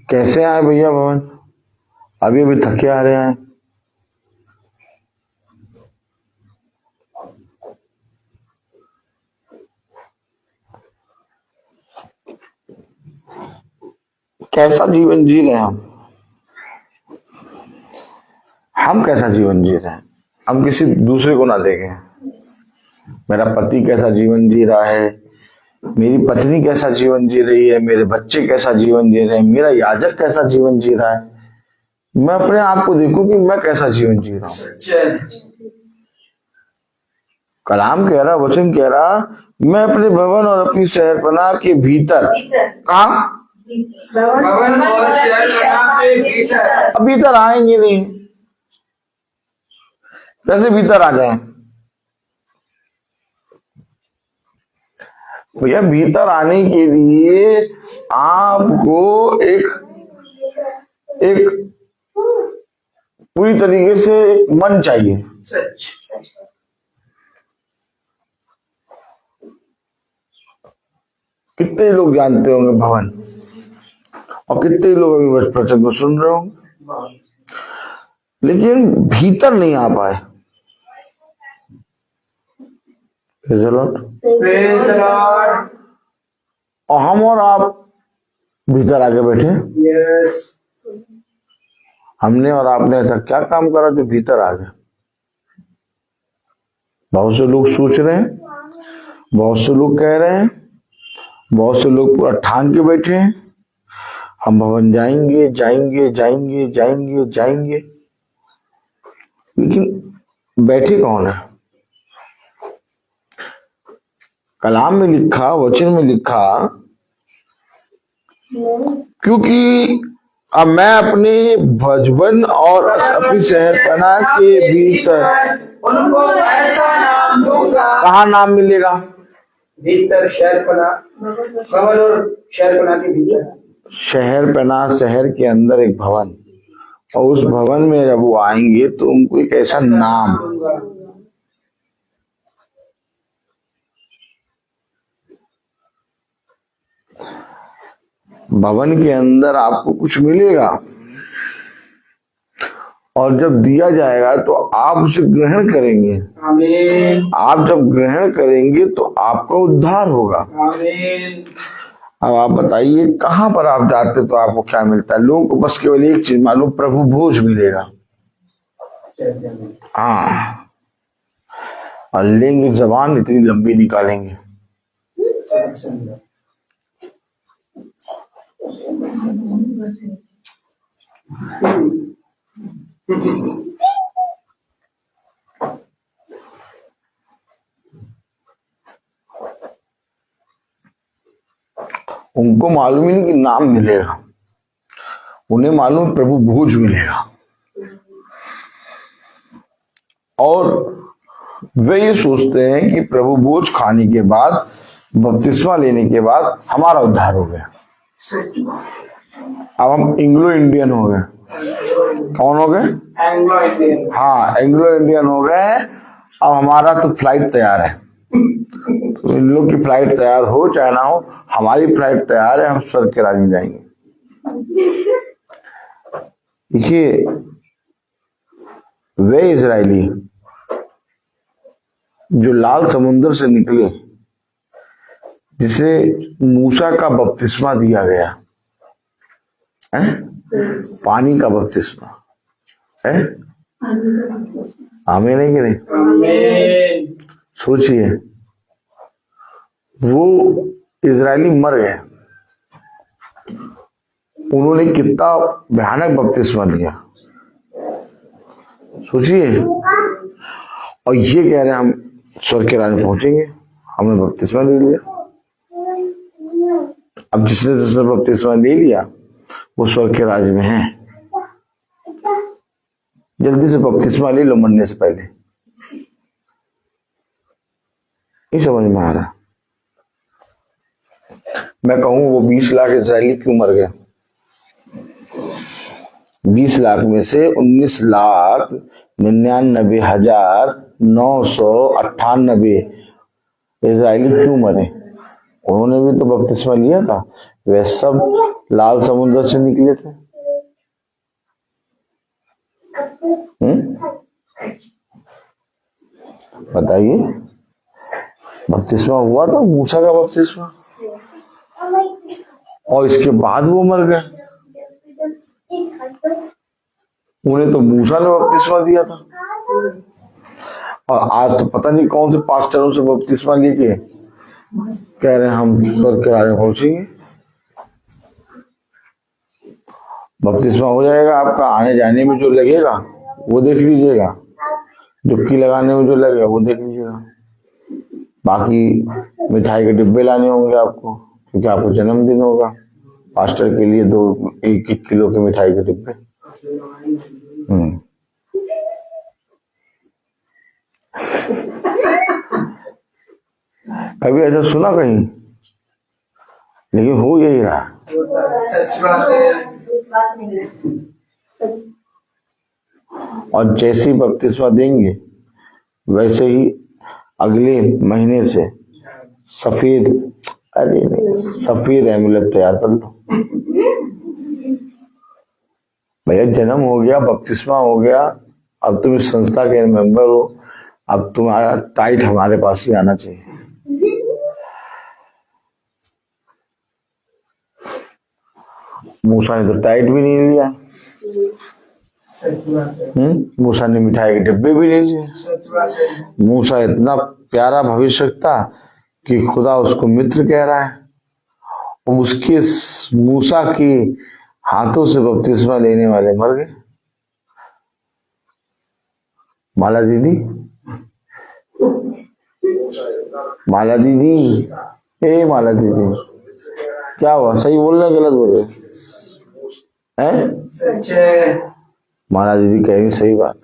कैसे आए भैया भवन? अभी अभी थके आ रहे हैं। कैसा जीवन जी रहे हैं हम कैसा जीवन जी रहे हैं? हम किसी दूसरे को ना देखें। मेरा पति कैसा जीवन जी रहा है, मेरी पत्नी कैसा जीवन जी रही है, मेरे बच्चे कैसा जीवन जी रहे हैं, मेरा याजक कैसा जीवन जी रहा है। मैं अपने आप को देखूं कि मैं कैसा जीवन जी रहा हूं। कलाम कह रहा, वचन कह रहा, मैं अपने भवन और अपनी शहरपनाह के भीतर। कहा? भवन और शहरपनाह के भीतर। अब भीतर आएंगे नहीं, कैसे भीतर आ जाएं? भैया भीतर आने के लिए आपको एक पूरी तरीके से मन चाहिए। कितने लोग जानते होंगे भवन, और कितने लोग अभी बस प्रसंग को सुन रहे होंगे, लेकिन भीतर नहीं आ पाए। और हम और आप भीतर आके बैठे। यस। हमने और आपने ऐसा क्या काम करा जो भीतर आ गया? बहुत से लोग सोच रहे हैं, बहुत से लोग कह रहे हैं, बहुत से लोग पूरा ठान के बैठे हैं, हम भवन जाएंगे जाएंगे जाएंगे जाएंगे जाएंगे, लेकिन बैठे कौन है? कलाम में लिखा, वचन में लिखा, क्योंकि अब मैं अपने भवन और अपनी शहरपनाह के भीतर उनको ऐसा नाम दूंगा। कहाँ नाम मिलेगा? भीतर शहरपनाह, भवन और शहरपनाह के भीतर। शहरपनाह, शहर के अंदर एक भवन, और उस भवन में जब वो आएंगे तो उनको एक ऐसा नाम। भवन के अंदर आपको कुछ मिलेगा, और जब दिया जाएगा तो आप उसे ग्रहण करेंगे। आमीन। आप जब ग्रहण करेंगे तो आपका उद्धार होगा। आमीन। अब आप बताइए कहाँ पर आप जाते तो आपको क्या मिलता है? लोगों को बस केवल एक चीज मालूम, प्रभु भोज मिलेगा। हाँ, और लेंगे जबान इतनी लंबी निकालेंगे। उनको मालूम ही नहीं कि नाम मिलेगा, उन्हें मालूम प्रभु भोज मिलेगा। और वे ये सोचते हैं कि प्रभु भोज खाने के बाद, बपतिस्मा लेने के बाद हमारा उद्धार हो गया। अब हम एंग्लो इंडियन हो गए। कौन हो गए? Anglo Indian. हाँ, एंग्लो इंडियन हो गए। अब हमारा तो फ्लाइट तैयार है। तो इन लोग की फ्लाइट तैयार हो चाहे ना हो, हमारी फ्लाइट तैयार है, हम स्वर्ग के राज्य में जाएंगे। देखिए, वे इजरायली जो लाल समुद्र से निकले, जिसे मूसा का बपतिस्मा दिया गया है, पानी का बपतिस्मा है। आमीन नहीं कि नहीं? आमीन। सोचिए, वो इजरायली मर गए, उन्होंने कितना भयानक बपतिस्मा लिया, सोचिए। और ये कह रहे हैं हम स्वर्ग के राज्य में पहुंचेंगे, हमने बपतिस्मा ले लिया। अब जिसने बपतिस्मा ले लिया वो स्वर्ग के राज्य में है। जल्दी से बपतिस्मा ले लो मरने से पहले। नहीं समझ में आ रहा? मैं कहूं वो 20 लाख इजरायली क्यों मर गए? 20 लाख में से 19,99,998 इजरायली क्यों मरे? उन्होंने भी तो बपतिस्मा लिया था, वे सब लाल समुद्र से निकले थे। बताइए, बपतिस्मा हुआ था मूसा का बपतिस्मा, और इसके बाद वो मर गए। उन्हें तो मूसा ने बपतिस्मा दिया था, और आज तो पता नहीं कौन से पास्टरों से बपतिस्मा लेके कह रहे हैं हम स्वर्ग के राज्य में पहुंचेंगे। बपतिस्मा हो जाएगा आपका, आने जाने में जो लगेगा वो देख लीजिएगा, डुबकी लगाने में जो लगेगा वो देख लीजिएगा। बाकी मिठाई के डिब्बे लाने होंगे आपको, क्योंकि आपको जन्मदिन होगा। पास्टर के लिए 1-1 किलो के मिठाई के डिब्बे। कभी ऐसा सुना कहीं? लेकिन हो यही रहा। सच बात है। और जैसे ही बपतिस्मा देंगे वैसे ही अगले महीने से सफेद एमुलेट तैयार कर लो। भैया जन्म हो गया, बपतिस्मा हो गया, अब तुम इस संस्था के मेंबर हो, अब तुम्हारा टाइट हमारे पास ही आना चाहिए। मूसा ने तो टाइट भी नहीं लिया। सच बात है। मूसा ने मिठाई के डिब्बे भी नहीं लिए। सच बात है। मूसा इतना प्यारा भविष्यवक्ता कि खुदा उसको मित्र कह रहा है। उसके मूसा के हाथों से बपतिस्मा लेने वाले मर गए। माला दीदी, माला दीदी, ए माला दीदी, क्या हुआ? सही बोल रहे गलत बोल रहे हैं? सच है। माला दीदी कहेंगे सही बात।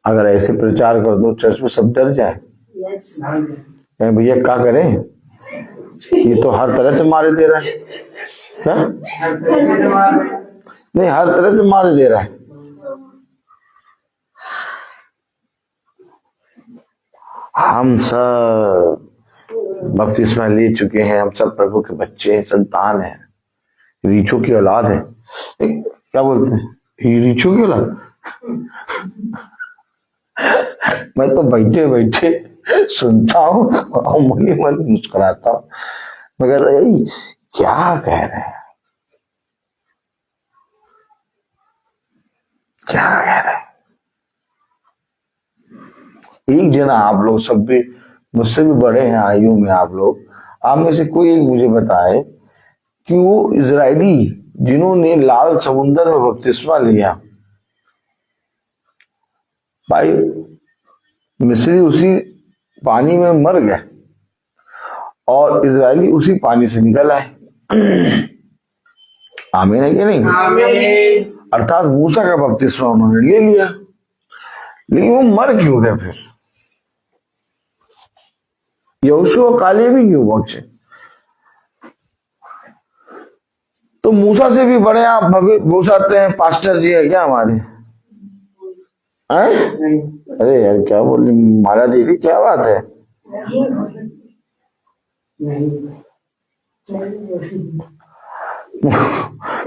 अगर ऐसे प्रचार कर दो चर्च में सब डर जाए, कहें भैया क्या करें, ये तो हर तरह से मारे दे रहा है। क्या? हर तरीके से मार रहे हैं। नहीं, हर तरह से मारे दे रहा है। हम सब बपतिस्मा ले चुके हैं, हम सब प्रभु के बच्चे हैं, संतान हैं, रीछों की औलाद है। क्या बोलते हैं, रिचू क्यों लग। मैं तो बैठे बैठे सुनता हूँ और मन ही मन मुस्कुराता हूँ। मैं कहता यही क्या कह रहे हैं, क्या कह रहे हैं। एक जना आप लोग सब भी मुझसे भी बड़े हैं आयु में, आप लोग, आप में से कोई एक मुझे बताए कि वो इजरायली जिन्होंने लाल समुद्र में बपतिस्मा लिया, भाई मिस्री उसी पानी में मर गए और इजरायली उसी पानी से निकल आए। आमीन है कि नहीं? आमीन। अर्थात मूसा का बपतिस्मा उन्होंने ले लिया, लेकिन वो मर क्यों गए फिर? यहोशू काले भी क्यों पहुंचे? तो मूसा से भी बड़े आप पूछाते हैं पास्टर जी है क्या हमारे? हैं? अरे यार क्या बोल रही माला दीदी, क्या बात है?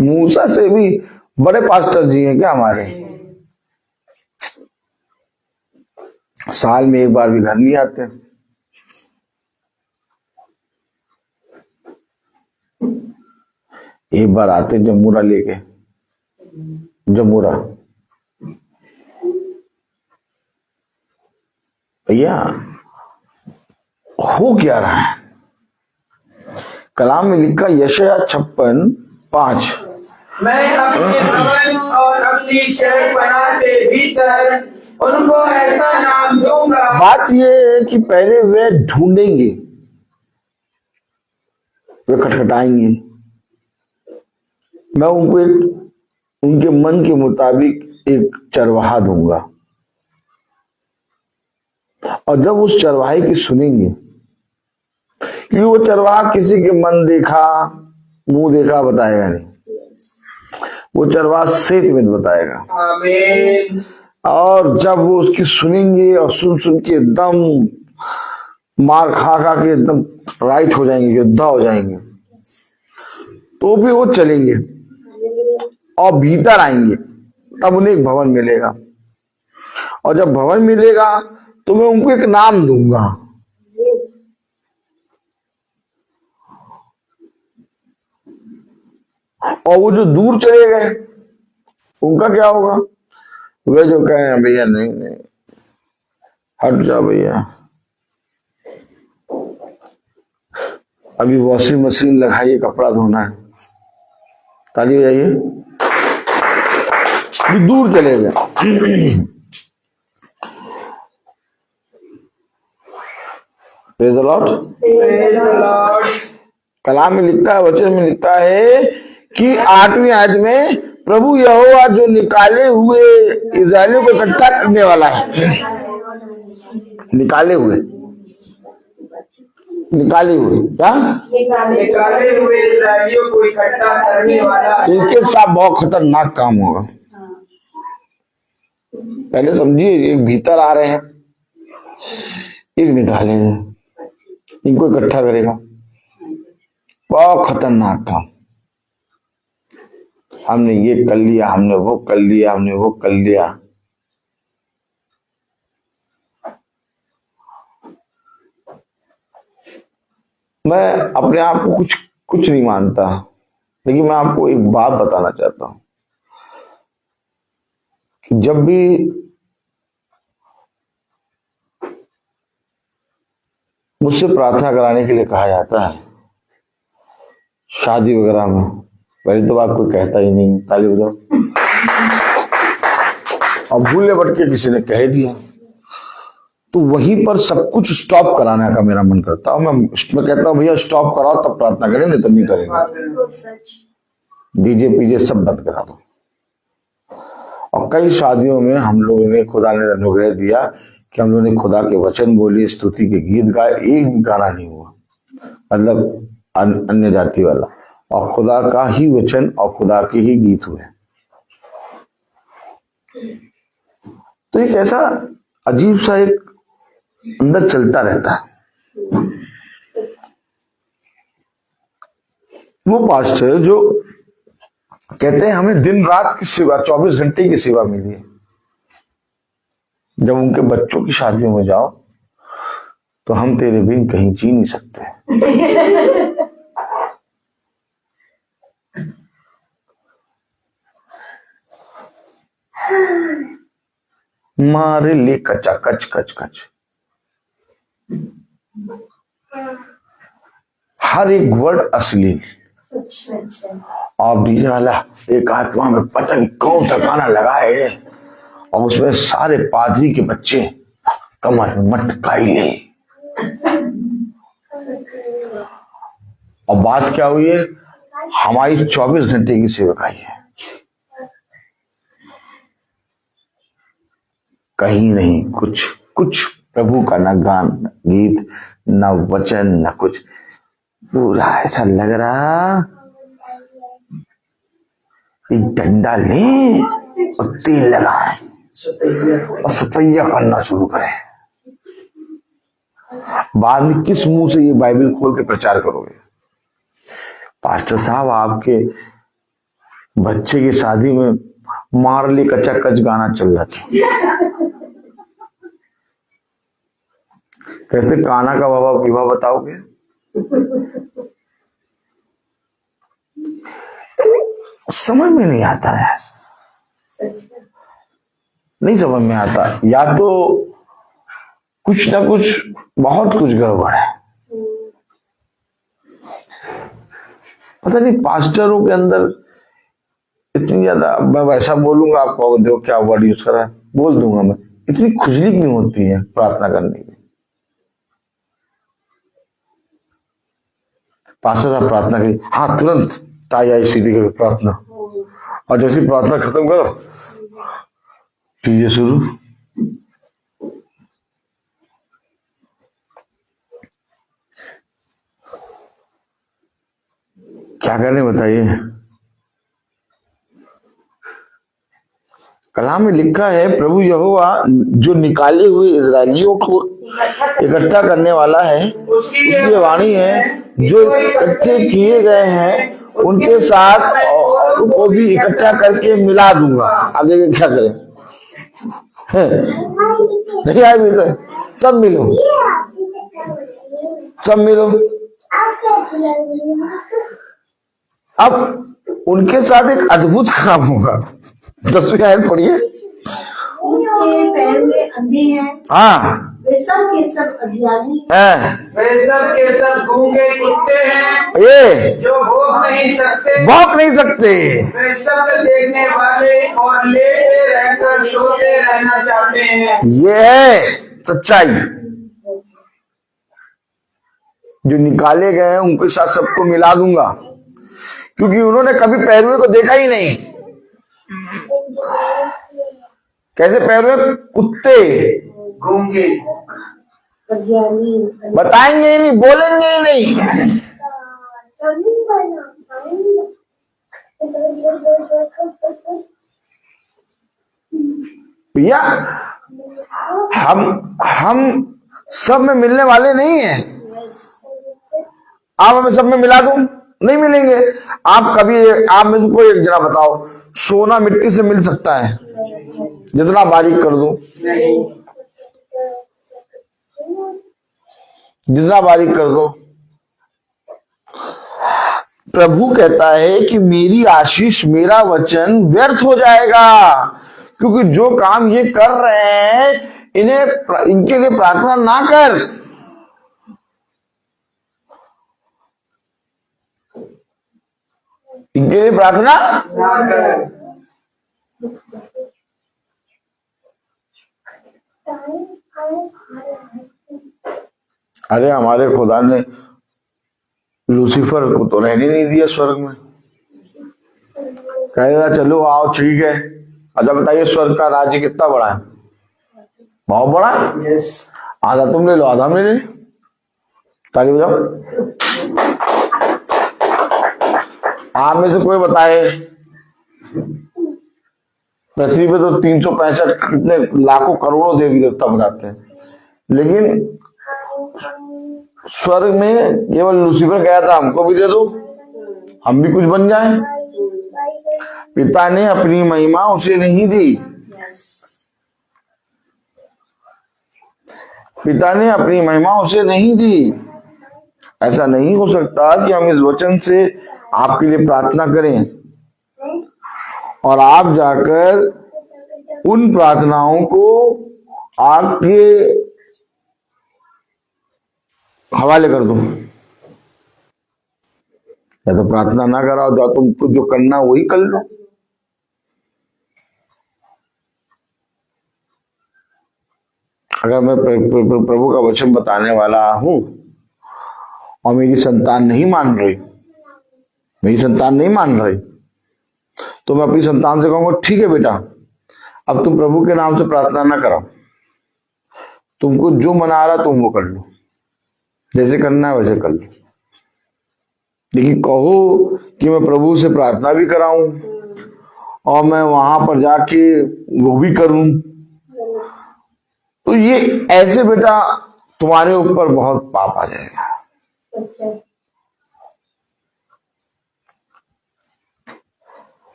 मूसा से भी बड़े पास्टर जी हैं क्या हमारे? साल में एक बार भी घर नहीं आते। एक बार आते जमूरा लेके, जमूरा। भैया हो क्या रहा है? कलाम में लिखा यशायाह 56:5, मैं अपने भवन और अपनी शहर बनाते भीतर उनको ऐसा नाम दूंगा। बात यह है कि पहले वे ढूंढेंगे, वे खटखटाएंगे, मैं उनको एक उनके मन के मुताबिक एक चरवाहा दूंगा, और जब उस चरवाहे की सुनेंगे, क्योंकि वो चरवाहा किसी के मन देखा मुंह देखा बताएगा नहीं, वो चरवाहा सेत में बताएगा। आमीन। और जब वो उसकी सुनेंगे और सुन सुन के एकदम मार खा खा के एकदम राइट हो जाएंगे, योद्धा हो जाएंगे, तो भी वो चलेंगे और भीतर आएंगे, तब उन्हें एक भवन मिलेगा, और जब भवन मिलेगा तो मैं उनको एक नाम दूंगा। और वो जो दूर चले गए उनका क्या होगा? वे जो कहें भैया नहीं नहीं हट जाओ भैया, अभी वॉशिंग मशीन लगाइए, कपड़ा धोना है, ताली बजाइए, दूर चले गए। Praise the Lord. Praise the Lord. कलाम में लिखता है, वचन में लिखता है कि 8वीं आयत में प्रभु यहोवा जो निकाले हुए इस्राएलियों को इकट्ठा करने वाला है, निकाले हुए क्या? निकाले हुए इस्राएलियों को इकट्ठा करने वाला। इनके साथ बहुत खतरनाक काम होगा। पहले समझिए, एक भीतर आ रहे हैं, एक निकालेंगे, इनको इकट्ठा करेगा, बहुत खतरनाक काम। हमने ये कर लिया, हमने वो कर लिया, हमने वो कर लिया। मैं अपने आप को कुछ नहीं मानता, लेकिन मैं आपको एक बात बताना चाहता हूं कि जब भी मुझसे प्रार्थना कराने के लिए कहा जाता है शादी वगैरह में, पहले तो बात कोई कहता ही नहीं, ताली बजाओ, और भूले भटके किसी ने कह दिया, तो वहीं पर सब कुछ स्टॉप कराने का मेरा मन करता है। मैं कहता हूँ भैया स्टॉप कराओ तब प्रार्थना करें, नहीं तो नहीं करेंगे, डीजे पीजे सब बंद करा दो। और कई शादियों में हम लोगों ने, खुदा ने अनुग्रह दिया कि हम लोगों ने खुदा के वचन बोले, स्तुति के गीत गाए, एक भी गाना नहीं हुआ, मतलब अन्य जाति वाला, और खुदा का ही वचन और खुदा के ही गीत हुए। तो एक ऐसा अजीब सा एक अंदर चलता रहता है। वो पास्टर जो कहते हैं हमें दिन रात की सेवा, 24 घंटे की सेवा मिली है। जब उनके बच्चों की शादियों में जाओ तो हम तेरे बिन कहीं जी नहीं सकते। मारे ले कचा कच कच कच, हर एक वर्ड अश्लील। और डीजे वाला एक आत्मा में पता नहीं कौन सा गाना लगाए और उसमें सारे पादरी के बच्चे कमर मटकाई ले। और बात क्या हुई है, हमारी 24 घंटे की सेवकाई है, कहीं नहीं कुछ कुछ प्रभु का न गान न गीत न वचन न कुछ, पूरा ऐसा लग रहा एक डंडा ले और तेल लगाए और सतैया करना शुरू करें। बाद में किस मुंह से ये बाइबल खोल के प्रचार करोगे? पास्टर साहब आपके बच्चे की शादी में मार ली कच्चा कच गाना चल रहा था, कैसे काना का बाबा विवाह बताओगे? समझ में नहीं आता है, नहीं समझ में आता। या तो कुछ ना कुछ बहुत कुछ गड़बड़ है, पता नहीं पास्टरों के अंदर इतनी ज्यादा, मैं वैसा बोलूंगा आप कहोगे देखो क्या वर्ड यूज कर रहा है, बोल दूंगा मैं, इतनी खुजली क्यों होती है प्रार्थना करने की? पास्टर साहब प्रार्थना करी, हाँ तुरंत ताई आई सीधी करो प्रार्थना, और जैसे प्रार्थना खत्म करो कीजिए शुरू। क्या करें बताइए? कलाम में लिखा है प्रभु यहोवा जो निकाले हुए इजरायलियों को इकट्ठा करने वाला है, उसकी वाणी है, जो इकट्ठे किए गए हैं उनके साथ उनको भी इकट्ठा करके मिला दूंगा। आगे क्या करें? नहीं आए भी तो सब मिलो, सब मिलो। अब उनके साथ एक अद्भुत काम होगा। 10वीं आयत पढ़िए। उसके पैर में अंधे हैं, हाँ, वे सब के सब अज्ञानी, वे सब के सब गूंगे कुत्ते हैं, ये जो भोग नहीं सकते, भौंक नहीं सकते, वे सब देखने वाले और लेटे रहकर सोते रहना चाहते हैं। ये है सच्चाई। जो निकाले गए हैं उनके साथ सबको मिला दूंगा, क्योंकि उन्होंने कभी पैरवे को देखा ही नहीं। कैसे पैरवे? कुत्ते, गूंगे, बताएंगे ही नहीं, बोलेंगे ही नहीं। भैया हम सब में मिलने वाले नहीं हैं। आप हमें सब में मिला दूं, नहीं मिलेंगे। आप कभी, आप में से कोई एक जना बताओ, सोना मिट्टी से मिल सकता है? जितना बारीक कर दूं, जितना बारीक कर दो। प्रभु कहता है कि मेरी आशीष, मेरा वचन व्यर्थ हो जाएगा, क्योंकि जो काम ये कर रहे हैं इनके लिए प्रार्थना ना कर। इनके लिए प्रार्थना ना कर। अरे हमारे खुदा ने लूसीफर को तो रहने नहीं दिया स्वर्ग में, कहेगा चलो आओ ठीक है। अच्छा बताइए स्वर्ग का राज्य कितना बड़ा है? बहुत बड़ा है। यस, आधा तुम ले लो, आधा हम ले लें। ताली बजाओ। आप में से कोई बताए पृथ्वी पे तो 365 कितने लाखों करोड़ों देवी देवता बताते हैं, लेकिन स्वर्ग में केवल लूसीफर गया था हमको भी दे दो, हम भी कुछ बन जाए। पिता ने अपनी महिमा उसे नहीं दी। यस, पिता ने अपनी महिमा उसे नहीं दी। ऐसा नहीं हो सकता कि हम इस वचन से आपके लिए प्रार्थना करें और आप जाकर उन प्रार्थनाओं को आग के हवाले कर दो, या तो प्रार्थना ना कराओ, या तुमको जो करना वही कर लो। अगर मैं प्रभु का वचन बताने वाला हूं और मेरी संतान नहीं मान रही, तो मैं अपनी संतान से कहूंगा ठीक है बेटा, अब तुम प्रभु के नाम से प्रार्थना ना करो, तुमको जो मना आ रहा तुम वो कर लो, जैसे करना है वैसे कर लो। लेकिन कहो कि मैं प्रभु से प्रार्थना भी कराऊं और मैं वहां पर जाके वो भी करूं, तो ये ऐसे बेटा तुम्हारे ऊपर बहुत पाप आ जाएगा।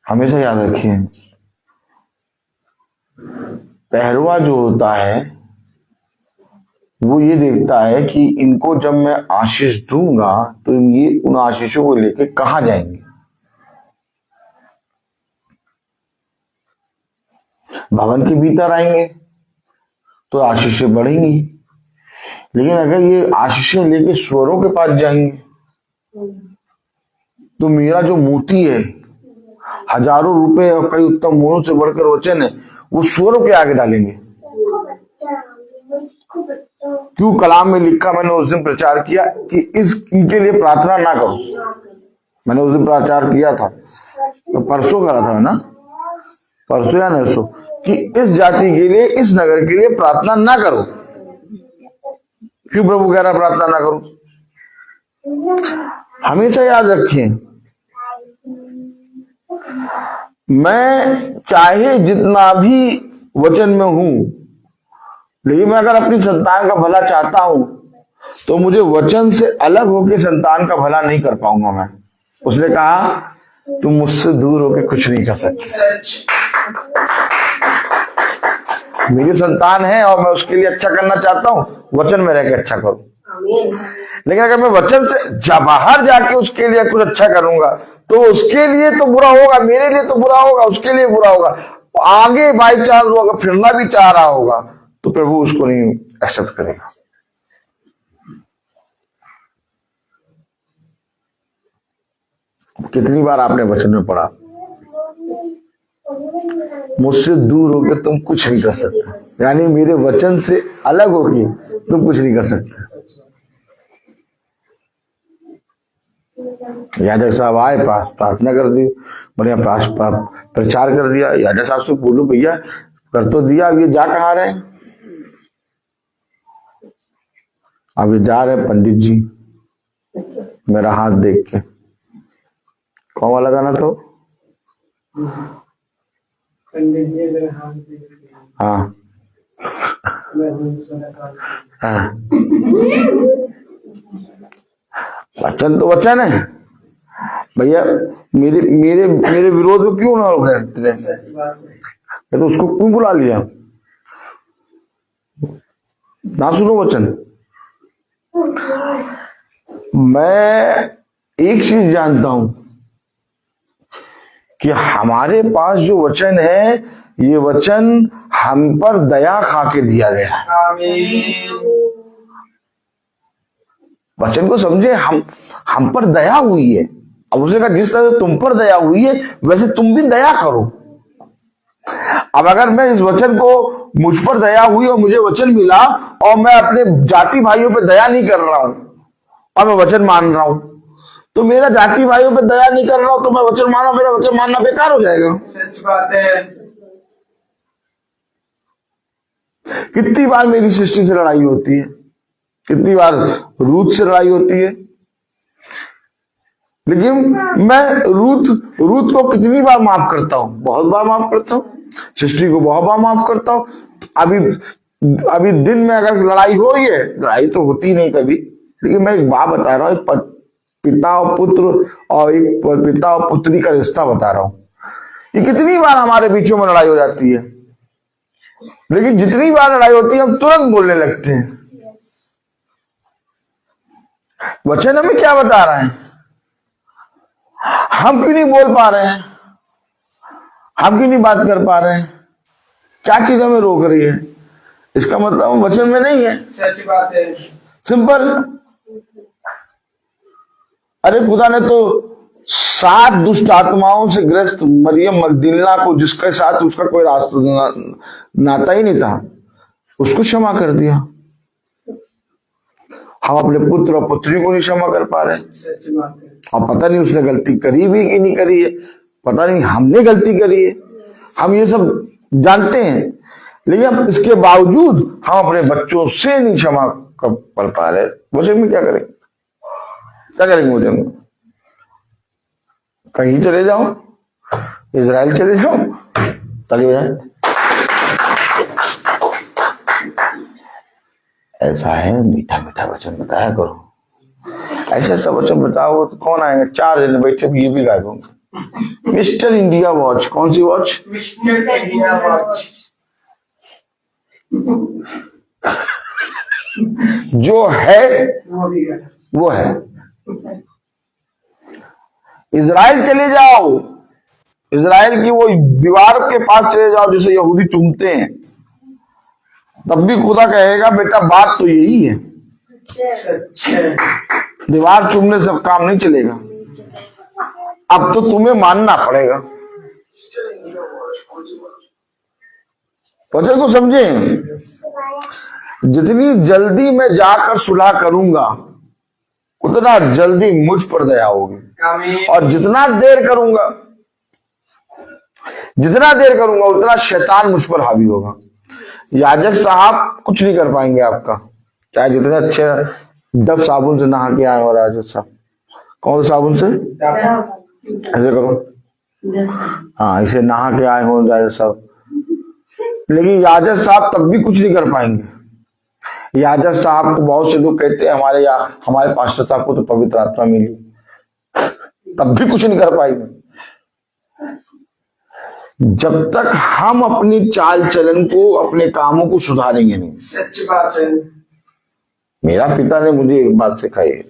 हमेशा याद रखिए, पहलवा जो होता है वो ये देखता है कि इनको जब मैं आशीष दूंगा तो ये उन आशीषों को लेके कहां जाएंगे। भवन के भीतर आएंगे तो आशीषें बढ़ेंगी, लेकिन अगर ये आशीषें लेके स्वरों के पास जाएंगे तो मेरा जो मोती है, हजारों रुपए और कई उत्तम मोहरों से बढ़कर वचन है, वो स्वरों के आगे डालेंगे। क्यों? कलाम में लिखा, मैंने उस दिन प्रचार किया कि इनके लिए प्रार्थना ना करो। मैंने उस दिन प्रचार किया था, तो परसों करा था ना, परसों या नरसों, कि इस जाति के लिए, इस नगर के लिए प्रार्थना ना करो। क्यों प्रभु कह रहा प्रार्थना ना करो? हमेशा याद रखिए, मैं चाहे जितना भी वचन में हूं, लेकिन मैं अगर अपनी संतान का भला चाहता हूं तो मुझे वचन से अलग होकर संतान का भला नहीं कर पाऊंगा मैं। उसने कहा तुम मुझसे दूर होकर कुछ नहीं कर सकते। मेरी संतान है और मैं उसके लिए अच्छा करना चाहता हूं, वचन में रहकर अच्छा करूं। लेकिन अगर मैं वचन से बाहर जाके उसके लिए कुछ अच्छा करूंगा तो उसके लिए तो बुरा होगा, मेरे लिए तो बुरा होगा, उसके लिए बुरा होगा। आगे बाई चांस वो अगर फिरना भी चाह रहा होगा तो प्रभु उसको नहीं एक्सेप्ट करेगा। कितनी बार आपने वचन में पढ़ा, मुझसे दूर होकर तुम कुछ नहीं कर सकते, यानी मेरे वचन से अलग होकर तुम कुछ नहीं कर सकते। यादव साहब आए, प्रार्थना कर दी, बढ़िया प्रचार कर दिया। यादव साहब से बोलो भैया कर तो दिया, अब ये जा कहाँ रहे हैं? अब ये जा रहे पंडित जी, मेरा हाथ देख के कौन वाला गाना तो पंडित जी मेरा हाथ देख के, हाँ हाँ, वचन तो वचन है भैया। मेरे मेरे मेरे विरोध में क्यों ना हो गए इतने? तो उसको क्यों बुला लिया? ना सुनो वचन। मैं एक चीज जानता हूं कि हमारे पास जो वचन है, ये वचन हम पर दया खा के दिया गया है। वचन को समझे, हम पर दया हुई है। अब उसने कहा जिस तरह से तुम पर दया हुई है वैसे तुम भी दया करो। अब अगर मैं इस वचन को, मुझ पर दया हुई और मुझे वचन मिला और मैं अपने जाति भाइयों पर दया नहीं कर रहा हूं और मैं वचन मान रहा हूं, तो मेरा जाति भाइयों पर दया नहीं कर रहा हूं तो मैं वचन माना, मेरा वचन मानना बेकार हो जाएगा। सच बात है। कितनी बार मेरी सृष्टि से लड़ाई होती है, कितनी बार रूथ से लड़ाई होती है, लेकिन मैं रूथ को कितनी बार माफ करता हूं? बहुत बार माफ करता हूं। सृष्टि को बहुत बार माफ करता हूं। अभी दिन में अगर लड़ाई हो रही है, लड़ाई तो होती नहीं कभी, लेकिन मैं एक बात बता रहा हूं, पिता और पुत्र और एक पिता और पुत्री का रिश्ता बता रहा हूं। कि कितनी बार हमारे बीचों में लड़ाई हो जाती है, लेकिन जितनी बार लड़ाई होती है हम तुरंत बोलने लगते हैं। वचन हमें क्या बता रहा है? हम क्यों नहीं बोल पा रहे हैं? हम क्यों नहीं बात कर पा रहे हैं? क्या चीज हमें रोक रही है? इसका मतलब वचन में नहीं है। सच बात है। सिंपल। अरे खुदा ने तो 7 दुष्ट आत्माओं से ग्रस्त मरियम मगदलीना को, जिसके साथ उसका कोई नाता ही नहीं था, उसको क्षमा कर दिया। हम अपने पुत्र और पुत्री को नहीं क्षमा कर पा रहे। सच बात है। और पता नहीं उसने गलती करी भी कि नहीं करी है, पता नहीं हमने गलती करी है, हम ये सब जानते हैं, लेकिन इसके बावजूद हम अपने बच्चों से नहीं क्षमा कर पा रहे। वचन में क्या करेंगे? क्या करेंगे वचन में? कहीं चले जाओ, इजराइल चले जाओ, ताली बजाएं। ऐसा है, मीठा मीठा वचन बताया करो। ऐसा सब वचन बताओ तो कौन आएंगे? 4 जने बैठे भी, ये भी गायब होंगे। Mister India watch. कौन सी वॉच? Mister India watch. जो है वो है। इजराइल चले जाओ, इजराइल की वो दीवार के पास चले जाओ जिसे यहूदी चूमते हैं, तब भी खुदा कहेगा बेटा बात तो यही है। दीवार चूमने से काम नहीं चलेगा, अब तो तुम्हें मानना पड़ेगा। वचन को समझे? जितनी जल्दी मैं जाकर सुलह करूंगा उतना जल्दी मुझ पर दया होगी, और जितना देर करूंगा उतना शैतान मुझ पर हावी होगा। याजक साहब कुछ नहीं कर पाएंगे आपका, चाहे जितने अच्छे डब साबुन से नहा के आए हो। याजक साहब कौन से साबुन से? ऐसे करो, हाँ, इसे नहा के आए हो याजक साहब, लेकिन याजक साहब तब भी कुछ नहीं कर पाएंगे। याजक साहब को बहुत से लोग कहते हैं हमारे पास्टर साहब को तो पवित्र आत्मा मिली, तब भी कुछ नहीं कर पाएंगे जब तक हम अपनी चाल चलन को, अपने कामों को सुधारेंगे नहीं। सच बात है। मेरा पिता ने मुझे एक बात सिखाई है,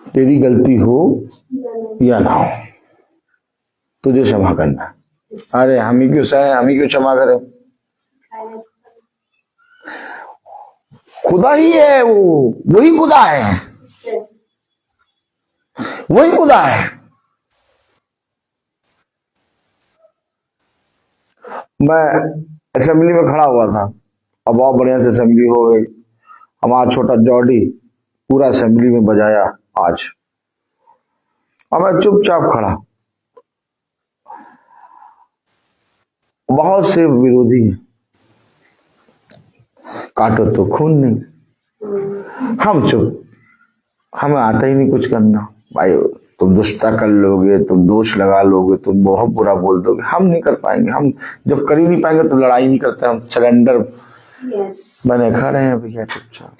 तेरी गलती हो या ना हो, तुझे क्षमा करना है। अरे हम ही क्यों क्षमा करें? खुदा ही है, वही खुदा है, वही खुदा है। मैं असेंबली में खड़ा हुआ था और बहुत बढ़िया से असेंबली हो गई। हमारा छोटा जॉडी पूरा असेंबली में बजाया आज, और मैं चुपचाप खड़ा। बहुत से विरोधी हैं, काटो तो खून नहीं। हम चुप, हमें आता ही नहीं कुछ करना। भाई तुम दुष्टता कर लोगे, तुम दोष लगा लोगे, तुम बहुत बुरा बोल दोगे, हम नहीं कर पाएंगे। हम जब कर ही नहीं पाएंगे तो लड़ाई नहीं करते, हम सरेंडर बने खड़े हैं भैया चुपचाप।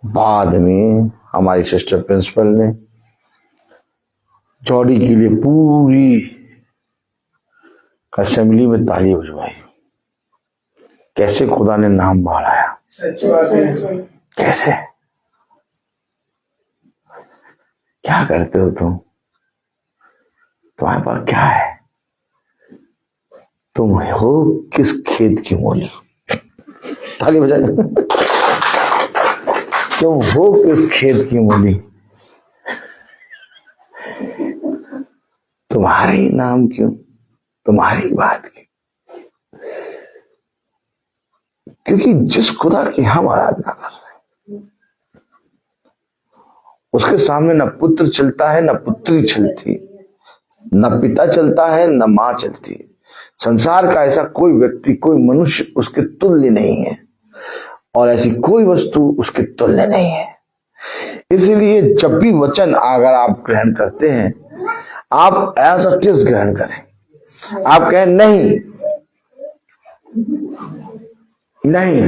बाद में हमारी सिस्टर प्रिंसिपल ने जॉडी के लिए पूरी असेंबली में ताली बजवाई। कैसे खुदा ने नाम बढ़ाया, सच बात है। कैसे? क्या करते हो तुम? तुम्हारे पास क्या है? तुम हो किस खेत की मूली? ताली बजाए। तुम हो किस खेत की मूली? तुम्हारा ही नाम क्यों, तुम्हारी बात क्यों? क्योंकि जिस खुदा की हम आराधना कर रहे हैं उसके सामने न पुत्र चलता है, न पुत्री चलती, न पिता चलता है, न मां चलती। संसार का ऐसा कोई व्यक्ति, कोई मनुष्य उसके तुल्य नहीं है, और ऐसी कोई वस्तु उसके तुल्य नहीं है। इसलिए जब भी वचन अगर आप ग्रहण करते हैं, आप एज इट इज ग्रहण करें। आप कहें नहीं नहीं,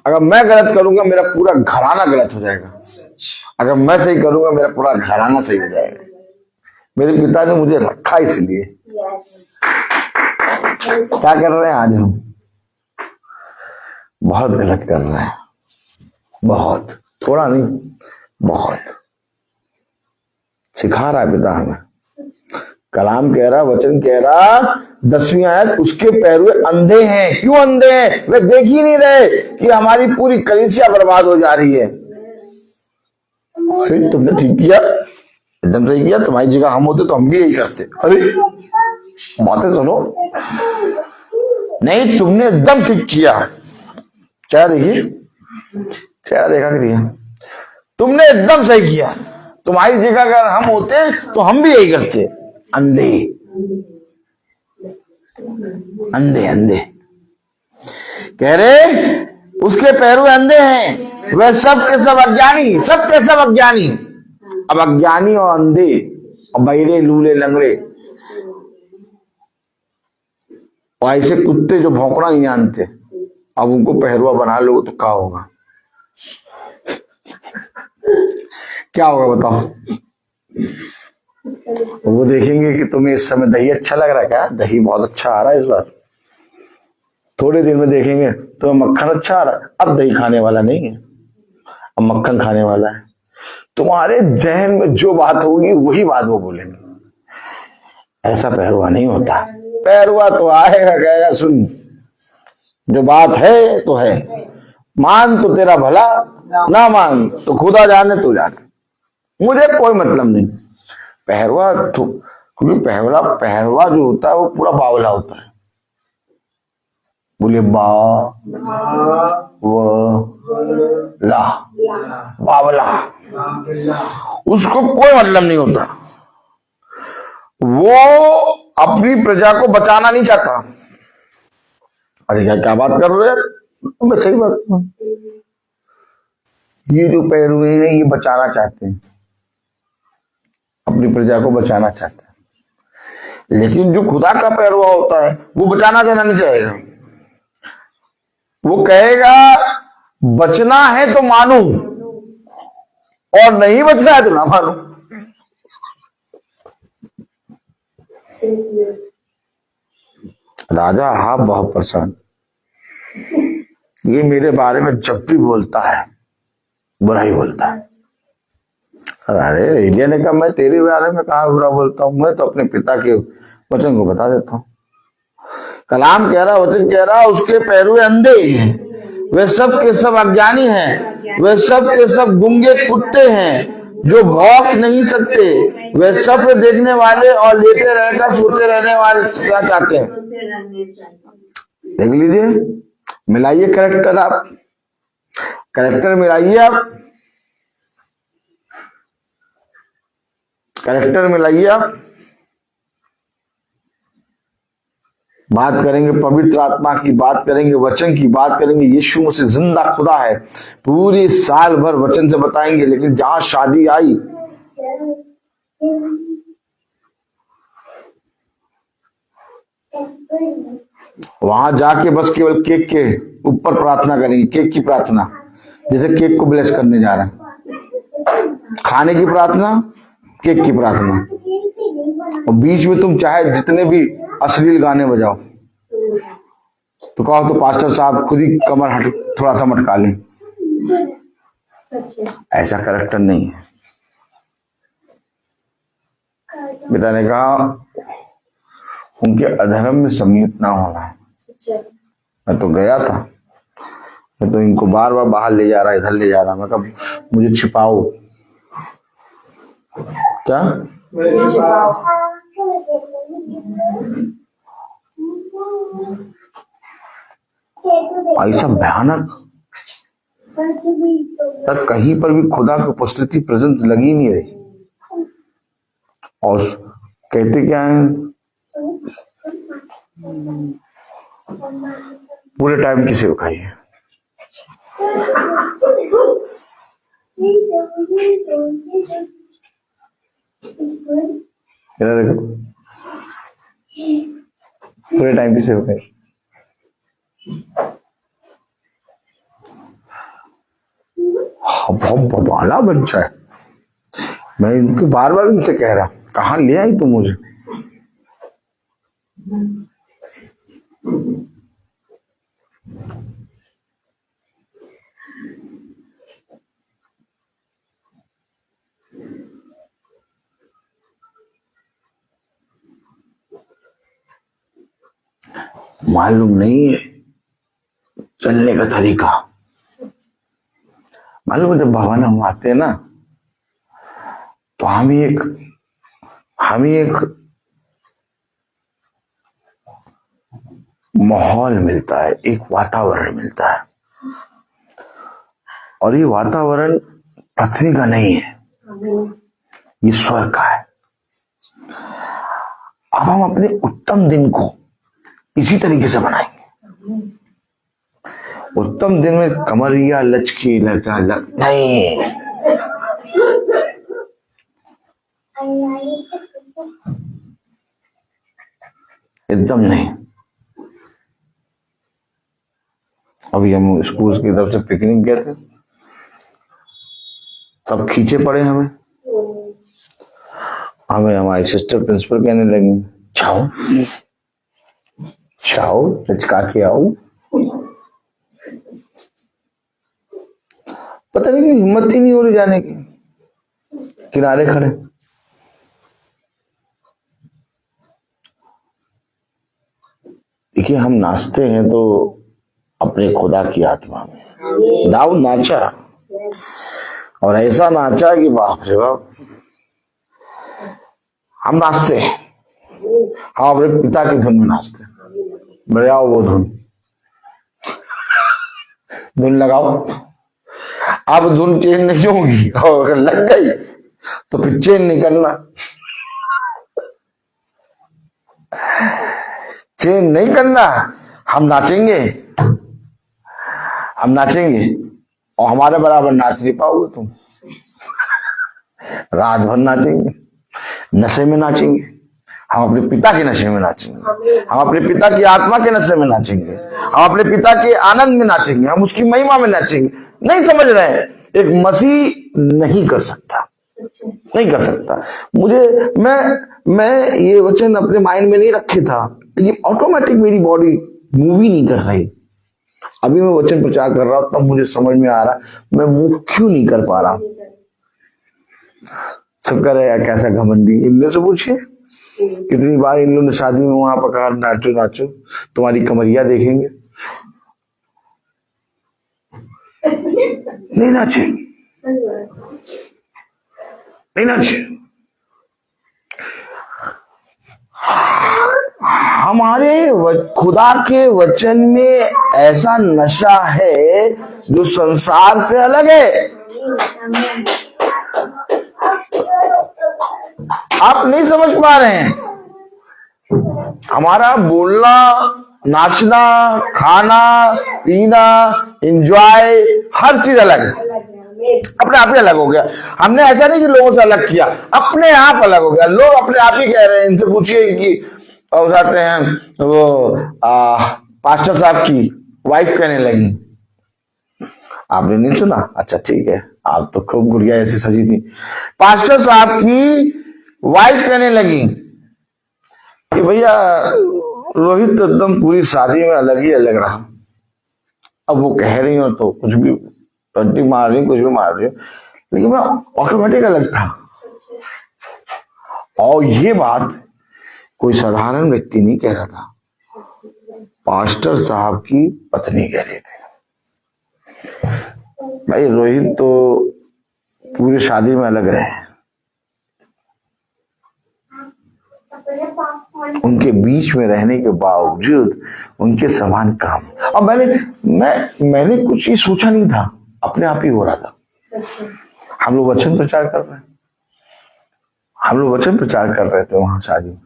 अगर मैं गलत करूंगा मेरा पूरा घराना गलत हो जाएगा, अगर मैं सही करूंगा मेरा पूरा घराना सही हो जाएगा। मेरे पिता ने मुझे रखा इसलिए। यस। क्या कर रहे हैं आज हम? बहुत गलत कर रहे हैं, बहुत, थोड़ा नहीं बहुत। सिखा रहा है पिता हमें। कलाम कह रहा, वचन कह रहा, 10वीं आयत, उसके पैरुए अंधे हैं। क्यों अंधे हैं? वे देख ही नहीं रहे कि हमारी पूरी कलीसिया बर्बाद हो जा रही है। अरे तुमने ठीक किया, एकदम सही किया, तुम्हारी जगह हम होते तो हम भी यही करते। अरे बातें सुनो, नहीं तुमने एकदम ठीक किया। चेहरा देखिए, चेहरा देखा करिए, तुमने एकदम सही किया, तुम्हारी जगह अगर हम होते तो हम भी यही करते। अंधे अंधे अंधे कह रहे, उसके पैरों अंधे हैं, वह सब के सब अज्ञानी, सब के सब अज्ञानी। अब अज्ञानी और अंधे और बहिरे, लूले, लंगड़े और ऐसे कुत्ते जो भौंकना नहीं जानते, अब उनको पहरुआ बना लो तो क्या होगा? क्या होगा बताओ? वो देखेंगे कि तुम्हें इस समय दही अच्छा लग रहा है, क्या दही बहुत अच्छा आ रहा है इस बार। थोड़े दिन में देखेंगे तो मक्खन अच्छा आ रहा है, अब दही खाने वाला नहीं है, अब मक्खन खाने वाला है। तुम्हारे जहन में जो बात होगी वही बात वो बोलेंगे। ऐसा पहरुआ नहीं होता। पहरुआ तो आएगा, कहेगा सुन, जो बात है तो है, मान तो तेरा भला, ना मान तो खुदा जाने तू जाने, मुझे कोई मतलब नहीं। पहरुआ तो, क्योंकि पहरुआ जो होता है वो पूरा बावला होता है। बोलिए ला, बावला, उसको कोई मतलब नहीं होता। वो अपनी प्रजा को बचाना नहीं चाहता। अरे क्या बात कर रहे हैं? मैं सही बात कर रहा हूं। ये जो पैरुए हैं ये बचाना चाहते हैं, अपनी प्रजा को बचाना चाहते हैं। लेकिन जो खुदा का पैरुआ होता है वो बचाना चाहना नहीं चाहेगा। वो कहेगा बचना है तो मानू और नहीं बचना है तो ना मानू। राजा अहाब बहुत परेशान, ये मेरे बारे में जब भी बोलता है बुरा ही बोलता है। अरे एलिया ने कहा मैं तेरे बारे में कहा बुरा बोलता हूं, मैं तो अपने पिता के वचन को बता देता हूं। कलाम कह रहा, वचन कह रहा, उसके पैरुए अंधे हैं, वे सब के सब अज्ञानी हैं, वे सब के सब गूंगे कुत्ते हैं जो भौंक नहीं सकते, वे सब देखने वाले और लेटे रहकर सोते रहने वाले क्या चाहते हैं। देख लीजिए, मिलाइए कैरेक्टर, आप कैरेक्टर मिलाइए, आप कैरेक्टर मिलाइए। आप बात करेंगे पवित्र आत्मा की, बात करेंगे वचन की, बात करेंगे यीशु मसीह जिंदा खुदा है, पूरी साल भर वचन से बताएंगे। लेकिन जहां शादी आई, वहां जाके बस केवल केक के ऊपर प्रार्थना करेंगे, केक की प्रार्थना, जैसे केक को ब्लेस करने जा रहे हैं। खाने की प्रार्थना, केक की प्रार्थना, और बीच में तुम चाहे जितने भी अश्लील गाने बजाओ तो कहो तो पास्टर साहब खुद ही कमर हट थोड़ा सा मटका लें। ऐसा कैरेक्टर नहीं है। पिता ने कहा उनके अधर्म में सम्मिलित ना होना। मैं तो गया था, मैं तो इनको बार बार बाहर ले जा रहा, इधर ले जा रहा, मैं कहा मुझे छिपाओ। क्या ऐसा भयानक, तक कहीं पर भी खुदा की उपस्थिति प्रेजेंट लगी नहीं रही। और कहते क्या है, पूरे टाइम की सेवकाई है। इधर देखो, पूरे टाइम की सेवकाई। बहुत बबाला बच्चा है। मैं इनको बार बार इनसे कह रहा, कहाँ ले आई तुम मुझे? मालूम नहीं है चलने का तरीका। मालूम है जब भवन हम आते हैं ना, तो हम ही एक माहौल मिलता है, एक वातावरण मिलता है, और ये वातावरण पृथ्वी का नहीं है, ये स्वर्ग का है। अब हम अपने उत्तम दिन को इसी तरीके से बनाएंगे। उत्तम दिन में कमरिया लचकी लगा नहीं, एकदम नहीं। अभी हम स्कूल की तरफ से पिकनिक गए थे, सब खींचे पड़े हमें हमारी सिस्टर प्रिंसिपल कहने लगी, जाओ जाओ लचका के आओ। पता नहीं कि हिम्मत ही नहीं हो रही जाने की, किनारे खड़े। देखिए हम नाचते हैं तो अपने खुदा की आत्मा में। दाऊद नाचा और ऐसा नाचा कि बाप रे बाप। हम नाचते हैं, हम अपने पिता की धुन में नाचते हैं। बजाओ वो धुन लगाओ। अब धुन चेंज नहीं होगी, और अगर लग गई तो फिर चेंज नहीं करना। चेंज नहीं करना, हम नाचेंगे, हम नाचेंगे, और हमारे बराबर नाच नहीं पाओगे तुम। रात भर नाचेंगे, नशे में नाचेंगे, हम अपने पिता के नशे में नाचेंगे, हम अपने पिता की आत्मा के नशे में नाचेंगे, हम अपने पिता के आनंद में नाचेंगे, हम उसकी महिमा में नाचेंगे। नहीं समझ रहे हैं, एक मसीह नहीं कर सकता, नहीं कर सकता। मुझे मैं ये वचन अपने माइंड में नहीं रखे था, लेकिन ऑटोमेटिक मेरी बॉडी मूव ही नहीं कर रही। अभी मैं वचन प्रचार कर रहा हूं तब मुझे समझ में आ रहा मैं मूव क्यों नहीं कर पा रहा। सब कह रहे कैसा घमंडी। इनमें से पूछिए कितनी बार इन लोगों ने शादी में वहां पर कहा नाचो नाचो, तुम्हारी कमरिया देखेंगे। नहीं नाचे, नहीं नाचे। हमारे खुदा के वचन में ऐसा नशा है जो संसार से अलग है। आप नहीं समझ पा रहे हैं। हमारा बोलना, नाचना, खाना पीना, एंजॉय, हर चीज अलग है, अपने आप ही अलग हो गया। हमने ऐसा नहीं कि लोगों से अलग किया, अपने आप अलग हो गया। लोग अपने आप ही कह रहे हैं। इनसे पूछिए कि उठाते हैं वो पास्टर साहब की वाइफ कहने लगी, आपने नहीं सुना? अच्छा ठीक है, आप तो खूब गुड़िया ऐसी सजी थी। पास्टर साहब की वाइफ कहने लगी कि भैया रोहित तो एकदम पूरी शादी में अलग ही अलग रहा। अब वो कह रही हो तो कुछ भी टट्टी मार रही, कुछ भी मार रही हो, लेकिन मैं ऑटोमेटिक अलग था। और ये बात कोई साधारण व्यक्ति नहीं कह रहा था, पास्टर साहब की पत्नी कह रही थी। भाई रोहित तो पूरी शादी में अलग रहे, उनके बीच में रहने के बावजूद उनके समान काम। और मैंने कुछ ही सोचा नहीं था, अपने आप ही हो रहा था। हम लोग वचन प्रचार कर रहे हैं, हम लोग वचन प्रचार कर रहे थे वहां शादी में।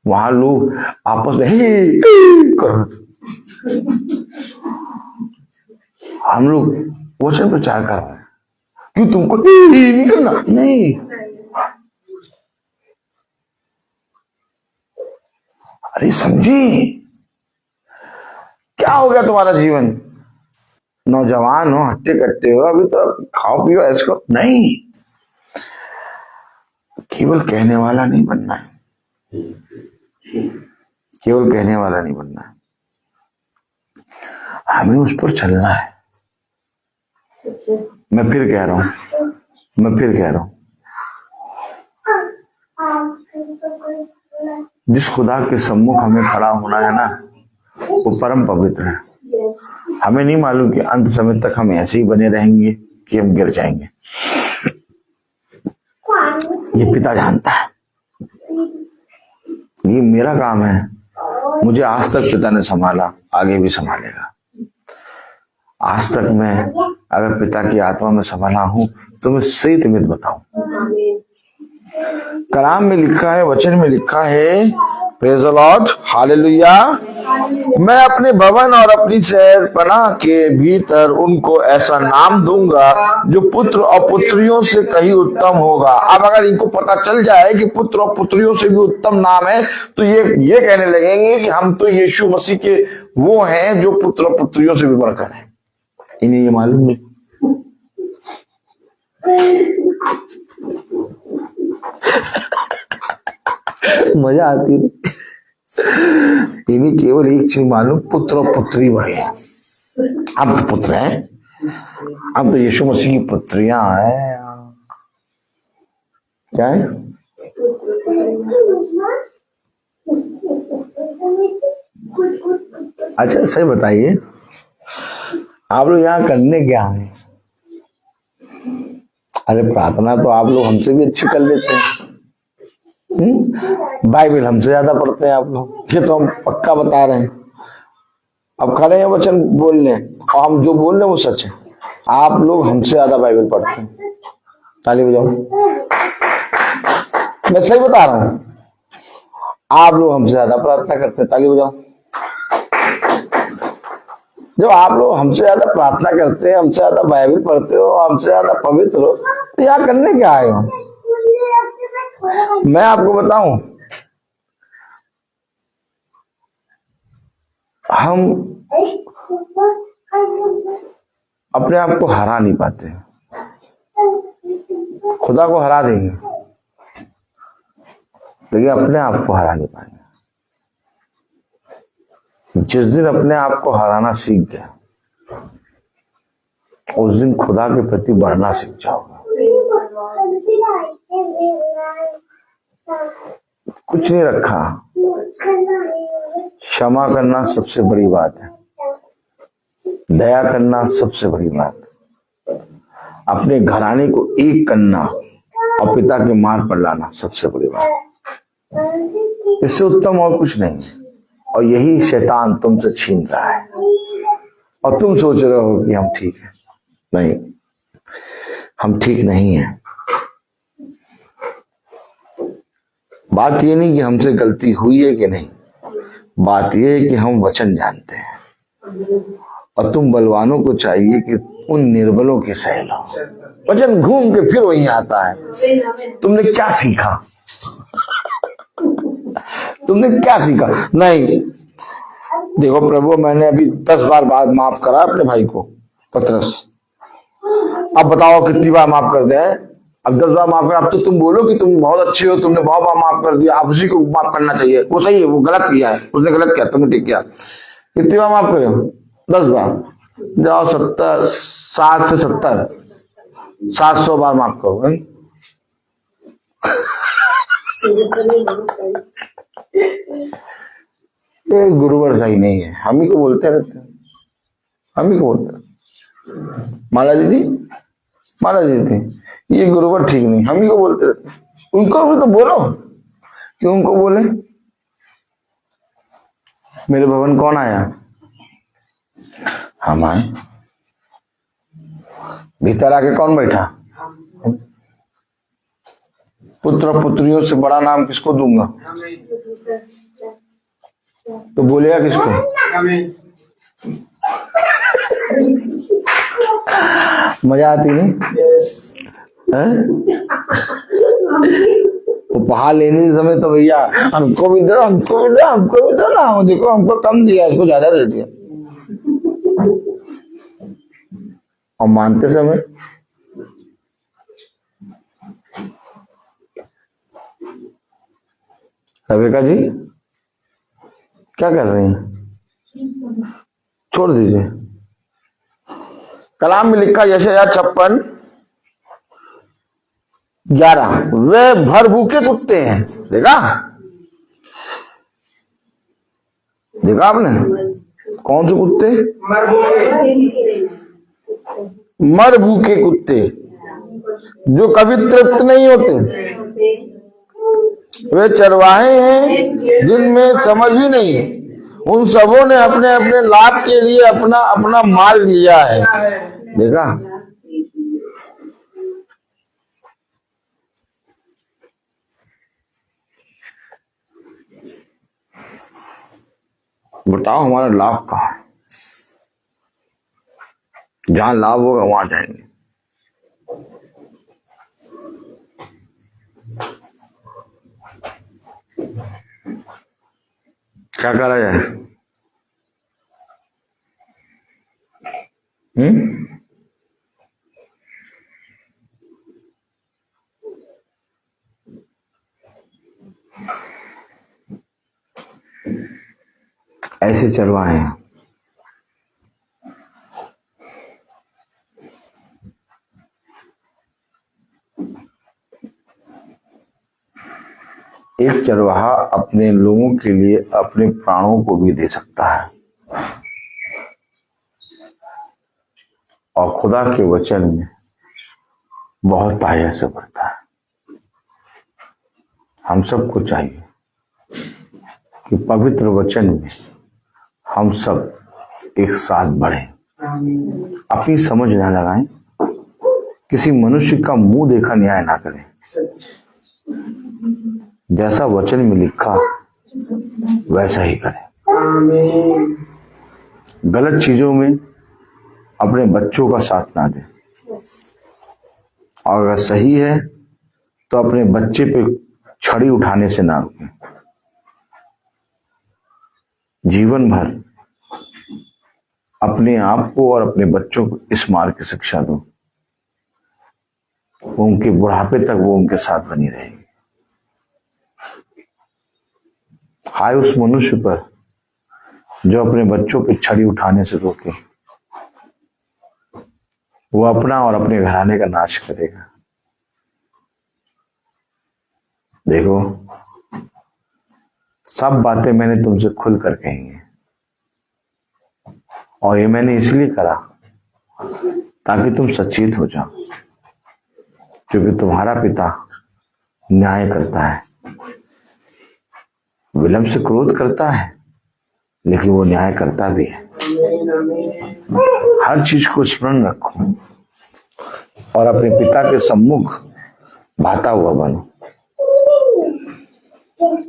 वहां लोग आपस में हे कर रहे थे, हम लोग वचन प्रचार कर रहे हैं। क्यों तुमको नहीं करना? नहीं, अरे समझी क्या हो गया तुम्हारा जीवन? नौजवान हो, हट्टे कट्टे हो, अभी तो खाओ पियो ऐसे करो, नहीं। केवल कहने वाला नहीं बनना है, केवल कहने वाला नहीं बनना है, हमें उस पर चलना है। मैं फिर कह रहा हूं, जिस खुदा के सम्मुख हमें खड़ा होना है ना, वो परम पवित्र है। हमें नहीं मालूम कि अंत समय तक हम ऐसे ही बने रहेंगे कि हम गिर जाएंगे। ये पिता जानता है, ये मेरा काम है। मुझे आज तक पिता ने संभाला, आगे भी संभालेगा। आज तक मैं अगर पिता की आत्मा में संभाला हूं तो मैं सही तुम्हें बताऊं। कलाम में लिखा है, वचन में लिखा है, प्रेज द लॉर्ड, हालेलुया। मैं अपने भवन और अपनी शहरपनाह के भीतर उनको ऐसा नाम दूंगा जो पुत्र और पुत्रियों से कहीं उत्तम होगा। अब अगर इनको पता चल जाए कि पुत्र और पुत्रियों से भी उत्तम नाम है तो ये कहने लगेंगे कि हम तो यीशु मसीह के वो हैं जो पुत्र और पुत्रियों से भी बढ़कर हैं। इन्हें ये मालूम नहीं। मजा आती है। इन्हें केवल एक चीज मालूम, पुत्र और पुत्री बढ़े। हम तो पुत्र हैं, हम तो यीशु मसीह की पुत्रियां हैं। क्या है? अच्छा सही बताइए, आप लोग यहाँ करने क्या है? अरे प्रार्थना तो आप लोग हमसे भी अच्छी कर लेते हैं। बाइबल हमसे ज्यादा पढ़ते हैं आप लोग, ये तो हम पक्का बता रहे हैं। अब खड़े हैं वचन बोलने, और हम जो बोल रहे हैं वो सच है। आप लोग हमसे ज्यादा बाइबल पढ़ते हैं। ताली बजाओ। मैं सही बता रहा हूं, आप लोग हमसे ज्यादा प्रार्थना करते हैं। ताली बजाओ। जब आप लोग हमसे ज्यादा प्रार्थना करते हैं, हमसे ज्यादा बाइबल पढ़ते हो, हमसे ज्यादा पवित्र हो, तो यहाँ करने क्या आए हो? मैं आपको बताऊं, हम अपने आप को हरा नहीं पाते। खुदा को हरा देंगे लेकिन अपने आप को हरा नहीं पाएंगे। जिस दिन अपने आप को हराना सीख गया, उस दिन खुदा के प्रति बढ़ना सीख जाओगे। कुछ नहीं रखा, क्षमा करना सबसे बड़ी बात है, दया करना सबसे बड़ी बात, अपने घराने को एक करना और पिता के मार्ग पर लाना सबसे बड़ी बात। इससे उत्तम और कुछ नहीं। और यही शैतान तुमसे छीन रहा है, और तुम सोच रहे हो कि हम ठीक हैं। नहीं, हम ठीक नहीं हैं। बात ये नहीं कि हमसे गलती हुई है कि नहीं, बात ये है कि हम वचन जानते हैं। और तुम बलवानों को चाहिए कि उन निर्बलों की सह लो। वचन घूम के फिर वहीं आता है। तुमने क्या सीखा? तुमने क्या सीखा? नहीं, देखो प्रभु, मैंने अभी 10 बार बाद माफ करा अपने भाई को, पतरस। अब बताओ कितनी बार माफ कर दे? अब 10 बार माफ कर। अब तो तुम बोलो कि तुम बहुत अच्छे हो, तुमने बहुत बार माफ कर दिया, आप उसी को माफ करना चाहिए। वो सही है, वो गलत किया है, उसने गलत किया, तुमने ठीक किया। कितनी बार माफ करो? 10 बार। जाओ 70, 60 से 70, 700 बार माफ करो। ये गुरुवर सही नहीं है, हम ही को बोलते रहते हैं, हम ही को बोलते हैं। माला दीदी, ये गुरुवर ठीक नहीं, हम ही को बोलते रहते हैं। उनको भी तो बोलो। क्यों उनको बोले? मेरे भवन कौन आया? हम आए। भीतर आके कौन बैठा? पुत्र और पुत्रियों से बड़ा नाम किसको दूंगा? तो बोलेगा किसको? मजा आती नहीं? उपहार लेने के समय तो भैया हमको भी दो, हमको भी दो, हमको भी दो ना। देखो हमको कम दिया, इसको ज्यादा दे दिया। और मानते समय रेबेका जी क्या कर रही हैं? छोड़ दीजिए। कलाम में लिखा यशायाह 56:11, वे भर भूखे कुत्ते हैं। देखा आपने? कौन से कुत्ते? मर भूखे कुत्ते जो कभी तृप्त नहीं होते। वे चरवाहे हैं जिनमें समझ ही नहीं है। उन सबों ने अपने अपने लाभ के लिए अपना अपना माल लिया है। देखा? बताओ हमारा लाभ कहाँ? जहां लाभ होगा वहां जाएंगे। क्या करा जाए? ऐसे चरवाहे हैं। एक चरवाहा अपने लोगों के लिए अपने प्राणों को भी दे सकता है और खुदा के वचन में बहुत ताकत से बढ़ता है। हम सबको चाहिए कि पवित्र वचन में हम सब एक साथ बढ़ें, अपनी समझ न लगाएं, किसी मनुष्य का मुंह देखा न्याय ना करें। जैसा वचन में लिखा वैसा ही करें। गलत चीजों में अपने बच्चों का साथ ना दें, और अगर सही है तो अपने बच्चे पे छड़ी उठाने से ना रुकें। जीवन भर अपने आप को और अपने बच्चों को इस मार्ग की शिक्षा दो, उनके बुढ़ापे तक वो उनके साथ बनी रहेगी। हाय उस मनुष्य पर जो अपने बच्चों पे छड़ी उठाने से रोके, वो अपना और अपने घराने का नाश करेगा। देखो, सब बातें मैंने तुमसे खुलकर कही हैं, और ये मैंने इसलिए करा ताकि तुम सचेत हो जाओ, क्योंकि तुम्हारा पिता न्याय करता है। विलंब से क्रोध करता है, लेकिन वो न्याय करता भी है। हर चीज को स्मरण रखो और अपने पिता के सम्मुख भाता हुआ बनो।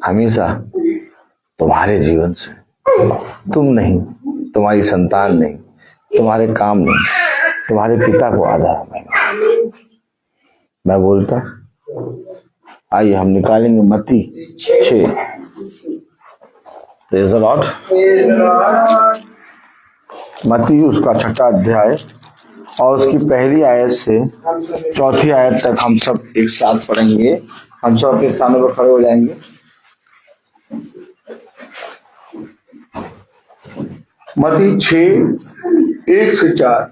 हमेशा तुम्हारे जीवन से तुम नहीं, तुम्हारी संतान नहीं, तुम्हारे काम नहीं, तुम्हारे पिता को आधार बनो। मैं बोलता, आइए हम निकालेंगे मत्ती 6। Praise the Lord. मत्ती उसका 6वां अध्याय और उसकी पहली आयत से 4थी आयत तक हम सब एक साथ पढ़ेंगे। हम सब अपने स्थानों पर खड़े हो जाएंगे। मत्ती 6:1-4।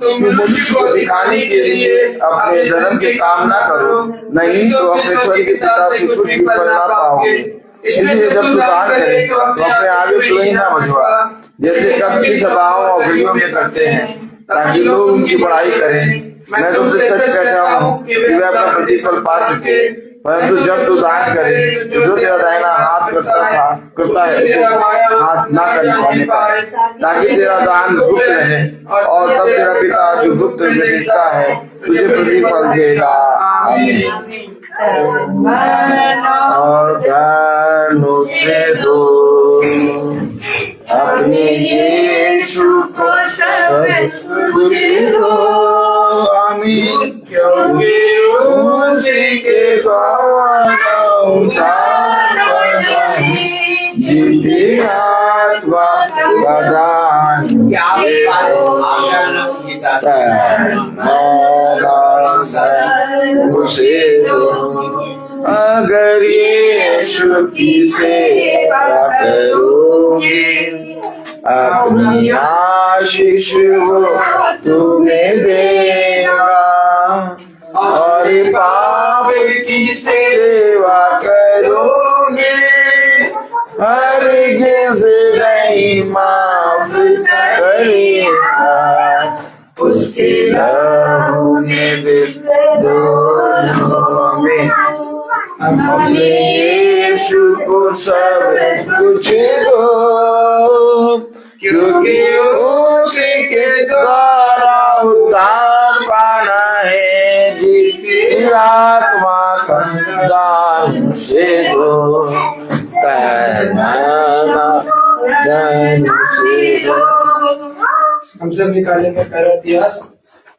तुम मनुष्य को दिखाने के लिए अपने धर्म के काम ना करो, नहीं तो अपने स्वर्ग के पिता से कुछ भी फल ना पाओगे। इसलिए जब तू दान करे तो अपने आगे तुरही ना बजवा, जैसे कभी सभाओं और गलियों में करते हैं, ताकि लोग उनकी बड़ाई करें। मैं तुमसे सच कहता हूँ कि वे अपना प्रतिफल पा चुके। परंतु जब तू दान करे तो जो तेरा दाहिना हाथ करता है तो हाथ ना कर पाए, ताकि तेरा दान गुप्त रहे, और तब तेरा पिता जो गुप्त में देखता है तुझे प्रतिफल देगा। आमीन। और ध्यान से दो अपने यीशु को सब कुछ दो। आमीन। क्योंकि उसी के द्वारा उद्धार जीती आत्मा का दान। उसे अगर यीशु की सेवा करोगे, अपनी आशीष वो तुम्हें देगा। और पाप की सेवा करोगे, हरगिज़ नहीं माफ करेगा। उसके लहू ने दोनों में अपने यीशु को सब कुछ दो, क्योंकि उसी के द्वारा उद्धार पाना है। जीती आत्मा का दान से दो, हम सब निकालेंगे पहला इतिहास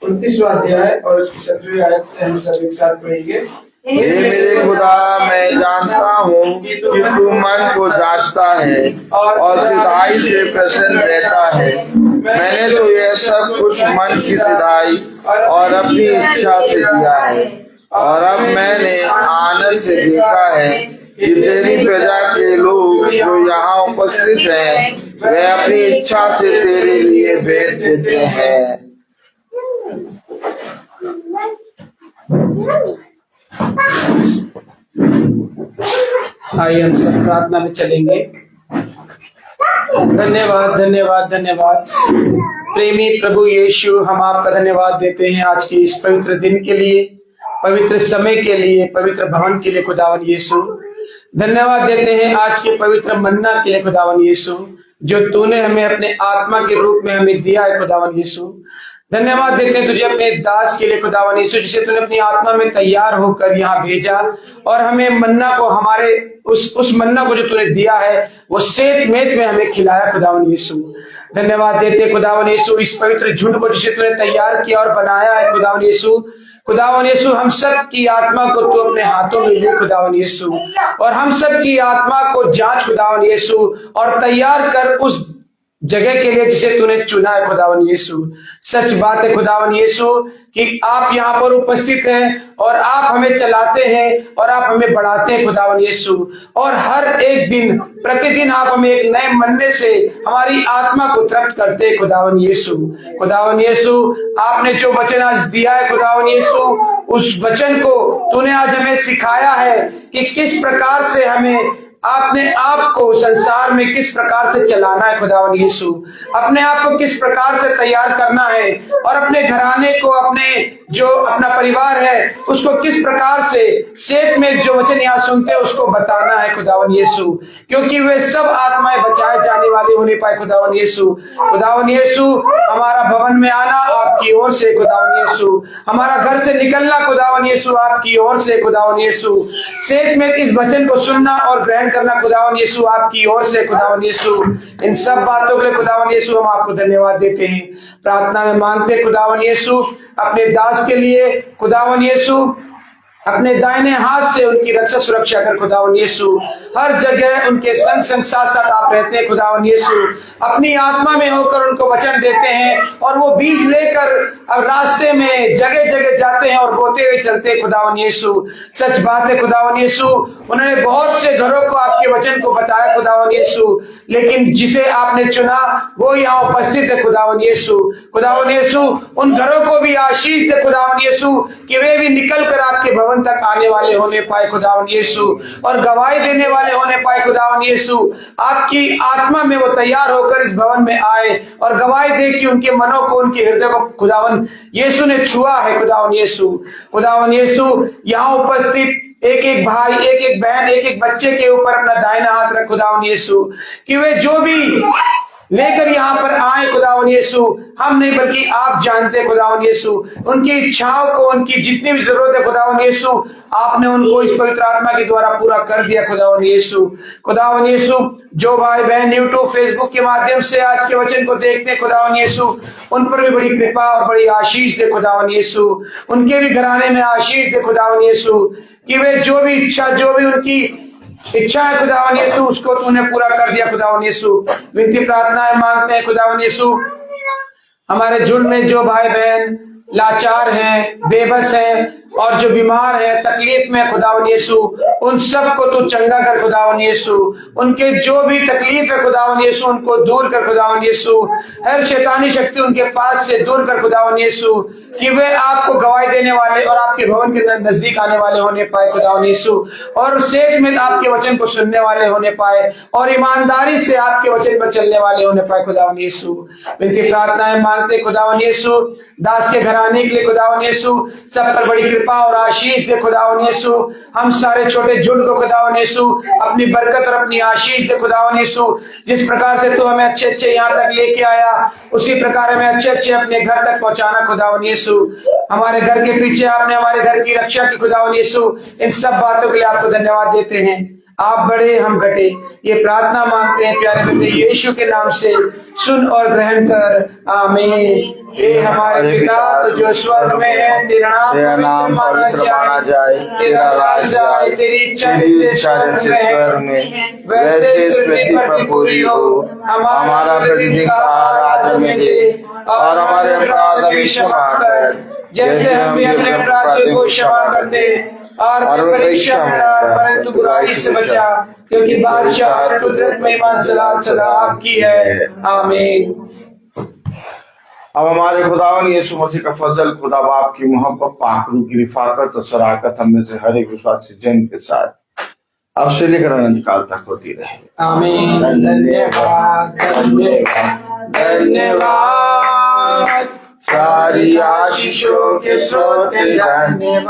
29वां अध्याय और उसकी 17वीं आयत से हम सब एक साथ पढ़ेंगे। हे मेरे खुदा, मैं जानता हूँ कि तू मन को जांचता है और सिधाई से प्रसन्न रहता है। मैंने तो यह सब कुछ मन की सिधाई और अपनी इच्छा से दिया है, और अब मैंने आनंद से देखा है कि तेरी प्रजा के लोग जो यहाँ उपस्थित हैं, वे अपनी इच्छा से तेरे लिए भेंट देते हैं। आइए हम सब प्रार्थना में चलेंगे। धन्यवाद धन्यवाद धन्यवाद प्रेमी प्रभु यीशु, हम आपका धन्यवाद देते हैं आज के इस पवित्र दिन के लिए, पवित्र समय के लिए, पवित्र भवन के लिए खुदावन यीशु। धन्यवाद देते हैं आज के पवित्र मन्ना के लिए खुदावन यीशु, जो तूने हमें अपने आत्मा के रूप में हमें दिया है खुदावन यीशु। धन्यवाद देते हैं तुझे अपने दास के लिए खुदावन यीशु, जिसे तूने अपनी आत्मा में तैयार होकर यहाँ भेजा और हमें मन्ना को, हमारे उस मन्ना को जो तूने दिया है वो सेत मेत में हमें खिलाया खुदावन यीशु। धन्यवाद देते खुदावन यीशु इस पवित्र झुंड को जिसे तूने तैयार किया और बनाया है खुदावन यीशु। खुदावन यीशु, हम सब की आत्मा को तू अपने हाथों में ले खुदावन यीशु, और हम सब की आत्मा को जांच खुदावन यीशु, और तैयार कर उस जगह के लिए जिसे तूने चुना है खुदावन यीशु। सच बात है खुदावन यीशु कि आप यहाँ पर उपस्थित हैं और आप हमें चलाते हैं और आप हमें बढ़ाते हैं खुदावन यीशु, और हर एक दिन प्रतिदिन आप हमें एक नए मन्ने से हमारी आत्मा को तृप्त करते हैं खुदावन यीशु। खुदावन यीशु, आपने जो वचन आज दिया है खुदावन यीशु, उस वचन को तूने आज हमें सिखाया है कि किस प्रकार से हमें अपने आप को संसार में किस प्रकार से चलाना है खुदावन यीशु, अपने आप को किस प्रकार से तैयार करना है, और अपने घराने को, अपने जो अपना परिवार है उसको किस प्रकार से सेत में जो वचन यहाँ सुनते हैं उसको बताना है खुदावन यीशु, क्योंकि वे सब आत्माएं बचाए जाने वाली होने पाए खुदावन यीशु। खुदावन यीशु, हमारा भवन में आना आपकी ओर से खुदावन यीशु, हमारा घर से निकलना खुदावन यीशु आपकी ओर से खुदावन यीशु, सेत में इस वचन को सुनना और ग्रहण करना खुदावन यीशु आपकी ओर से खुदावन यीशु। इन सब बातों के लिए खुदावन यीशु हम आपको धन्यवाद देते हैं। प्रार्थना में मांगते खुदावन यीशु अपने दास के लिए खुदावन यीशु, अपने दाहिने हाथ से उनकी रक्षा सुरक्षा कर खुदावन यीशु, हर जगह उनके संग संग साथ साथ आप रहते हैं खुदावन यीशु, अपनी आत्मा में होकर उनको वचन देते हैं और वो बीज लेकर अब रास्ते में जगह जगह जाते हैं और बोते हुए चलते हैं खुदावन यीशु। सच बात है खुदावन यीशु, उन्होंने बहुत से घरों को आपके वचन को बताया खुदावन यीशु, लेकिन जिसे आपने चुना वो यहाँ उपस्थित है खुदावन यीशु। खुदावन यीशु, उन घरों को भी आशीष दे खुदावन यीशु कि वे भी निकल कर आपके भवन तक आने वाले होने पाए खुदावन यीशु, और गवाही देने वाले होने पाए खुदावन यीशु। आपकी आत्मा में वो तैयार होकर इस भवन में आए और गवाही दे कि उनके मनों को, उनके हृदय को खुदावन यीशु ने छुआ है खुदावन यीशु। खुदावन यीशु, यहाँ उपस्थित एक एक भाई, एक एक बहन, एक एक बच्चे के ऊपर अपना दाहिना हाथ रख खुदावन यीशु, कि वे जो भी लेकर यहाँ पर आए खुदावन यीशु, हम नहीं बल्कि आप जानते खुदावन यीशु, उनकी इच्छाओं को, उनकी जितनी भी जरूरत है खुदावन यीशु, आपने उनको इस पवित्र आत्मा के द्वारा पूरा कर दिया खुदावन यीशु। खुदावन यीशु, जो भाई बहन यूट्यूब फेसबुक के माध्यम से आज के वचन को देखते हैं खुदावन यीशु, उन पर भी बड़ी कृपा और बड़ी आशीष दे खुदावन यीशु, उनके भी घराने में आशीष दे खुदावन यीशु, कि वे जो भी इच्छा, जो भी उनकी इच्छा है खुदावन यीशु, उसको तूने पूरा कर दिया खुदावन यीशु। विनती प्रार्थनाएं मांगते हैं खुदावन यीशु, हमारे झुंड में जो भाई बहन लाचार हैं, बेबस हैं और जो बीमार है, तकलीफ में खुदावन यीशु, उन सबको तू चंगा कर खुदावन यीशु। उनके जो भी तकलीफ है खुदावन यीशु, उनको दूर कर खुदावन यीशु। हर शैतानी शक्ति उनके पास से दूर कर खुदावन यीशु, कि वे आपको गवाही देने वाले और आपके भवन के नजदीक आने वाले होने पाए खुदावन यीशु, और सेठ में आपके वचन को सुनने वाले होने पाए और ईमानदारी से आपके वचन पर चलने वाले होने पाए खुदावन यीशु। इनकी प्रार्थनाएं मांगते खुदावन यीशु, दास के घराने के लिए खुदावन यीशु, सब पर बड़ी कृपा और आशीष दे खुदावन यीशु। हम सारे छोटे झुंड को खुदावन यीशु अपनी बरकत और अपनी आशीष दे खुदावन यीशु। जिस प्रकार से तू हमें अच्छे अच्छे यहाँ तक लेके आया, उसी प्रकार हमें अच्छे अच्छे अपने घर तक पहुंचाना खुदावन यीशु। हमारे घर के पीछे आपने हमारे घर की रक्षा की खुदावन यीशु। इन सब बातों के लिए आपको धन्यवाद देते हैं। आप बड़े हम घटे, ये प्रार्थना मांगते हैं प्यारे बेटे यीशु के नाम से, सुन और ग्रहण कर, आमीन। हे हमारे पिता तो जो स्वर्ग में है, तेरा नाम पवित्र माना जाए, तेरा राज आए, तेरी इच्छा जैसे स्वर्ग में वैसे इस पृथ्वी पर पूरी हो। हमारा प्रतिदिन का आहार आज हमें दे, और हमारे अपराध हमें क्षमा कर, जैसे हम भी अपने अपराधियों को क्षमा करते हैं, और परीक्षा में डाल, परंतु बुराई से बचा, क्योंकि बादशाह कुदरत में सलाम सदा आपकी है, आमीन। अब हमारे खुदावन यीशु मसीह का फजल, खुदा बाप की मोहब्बत, पाक रूह की रिफाकत और शराकत हम में से हर एक विश्वासी जन के साथ अब से लेकर अनंत काल तक होती रहे, आमीन। धन्यवाद धन्यवाद धन्यवाद, सारी आशीषों के स्रोत धन्यवाद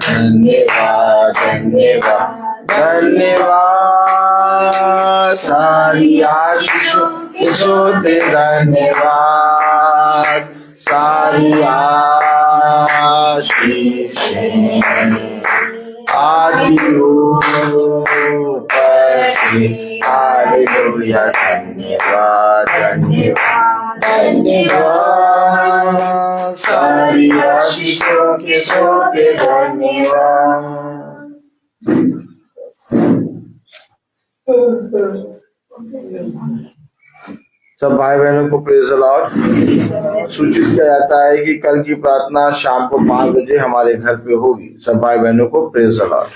धन्यवाद धन्यवाद धन्यवाद, सारी आशीषों के स्रोत धन्यवाद, सारी आशीषें आदि ऊपर से, हालेलुया। धन्यवाद धन्यवाद धन्यवाद, सारी आशीषों के स्रोत धन्यवाद। सब भाई बहनों को प्रेज़ द लॉर्ड। सूचित किया जाता है कि कल की प्रार्थना शाम को 5 बजे हमारे घर पे होगी। सब भाई बहनों को प्रेज़ द लॉर्ड।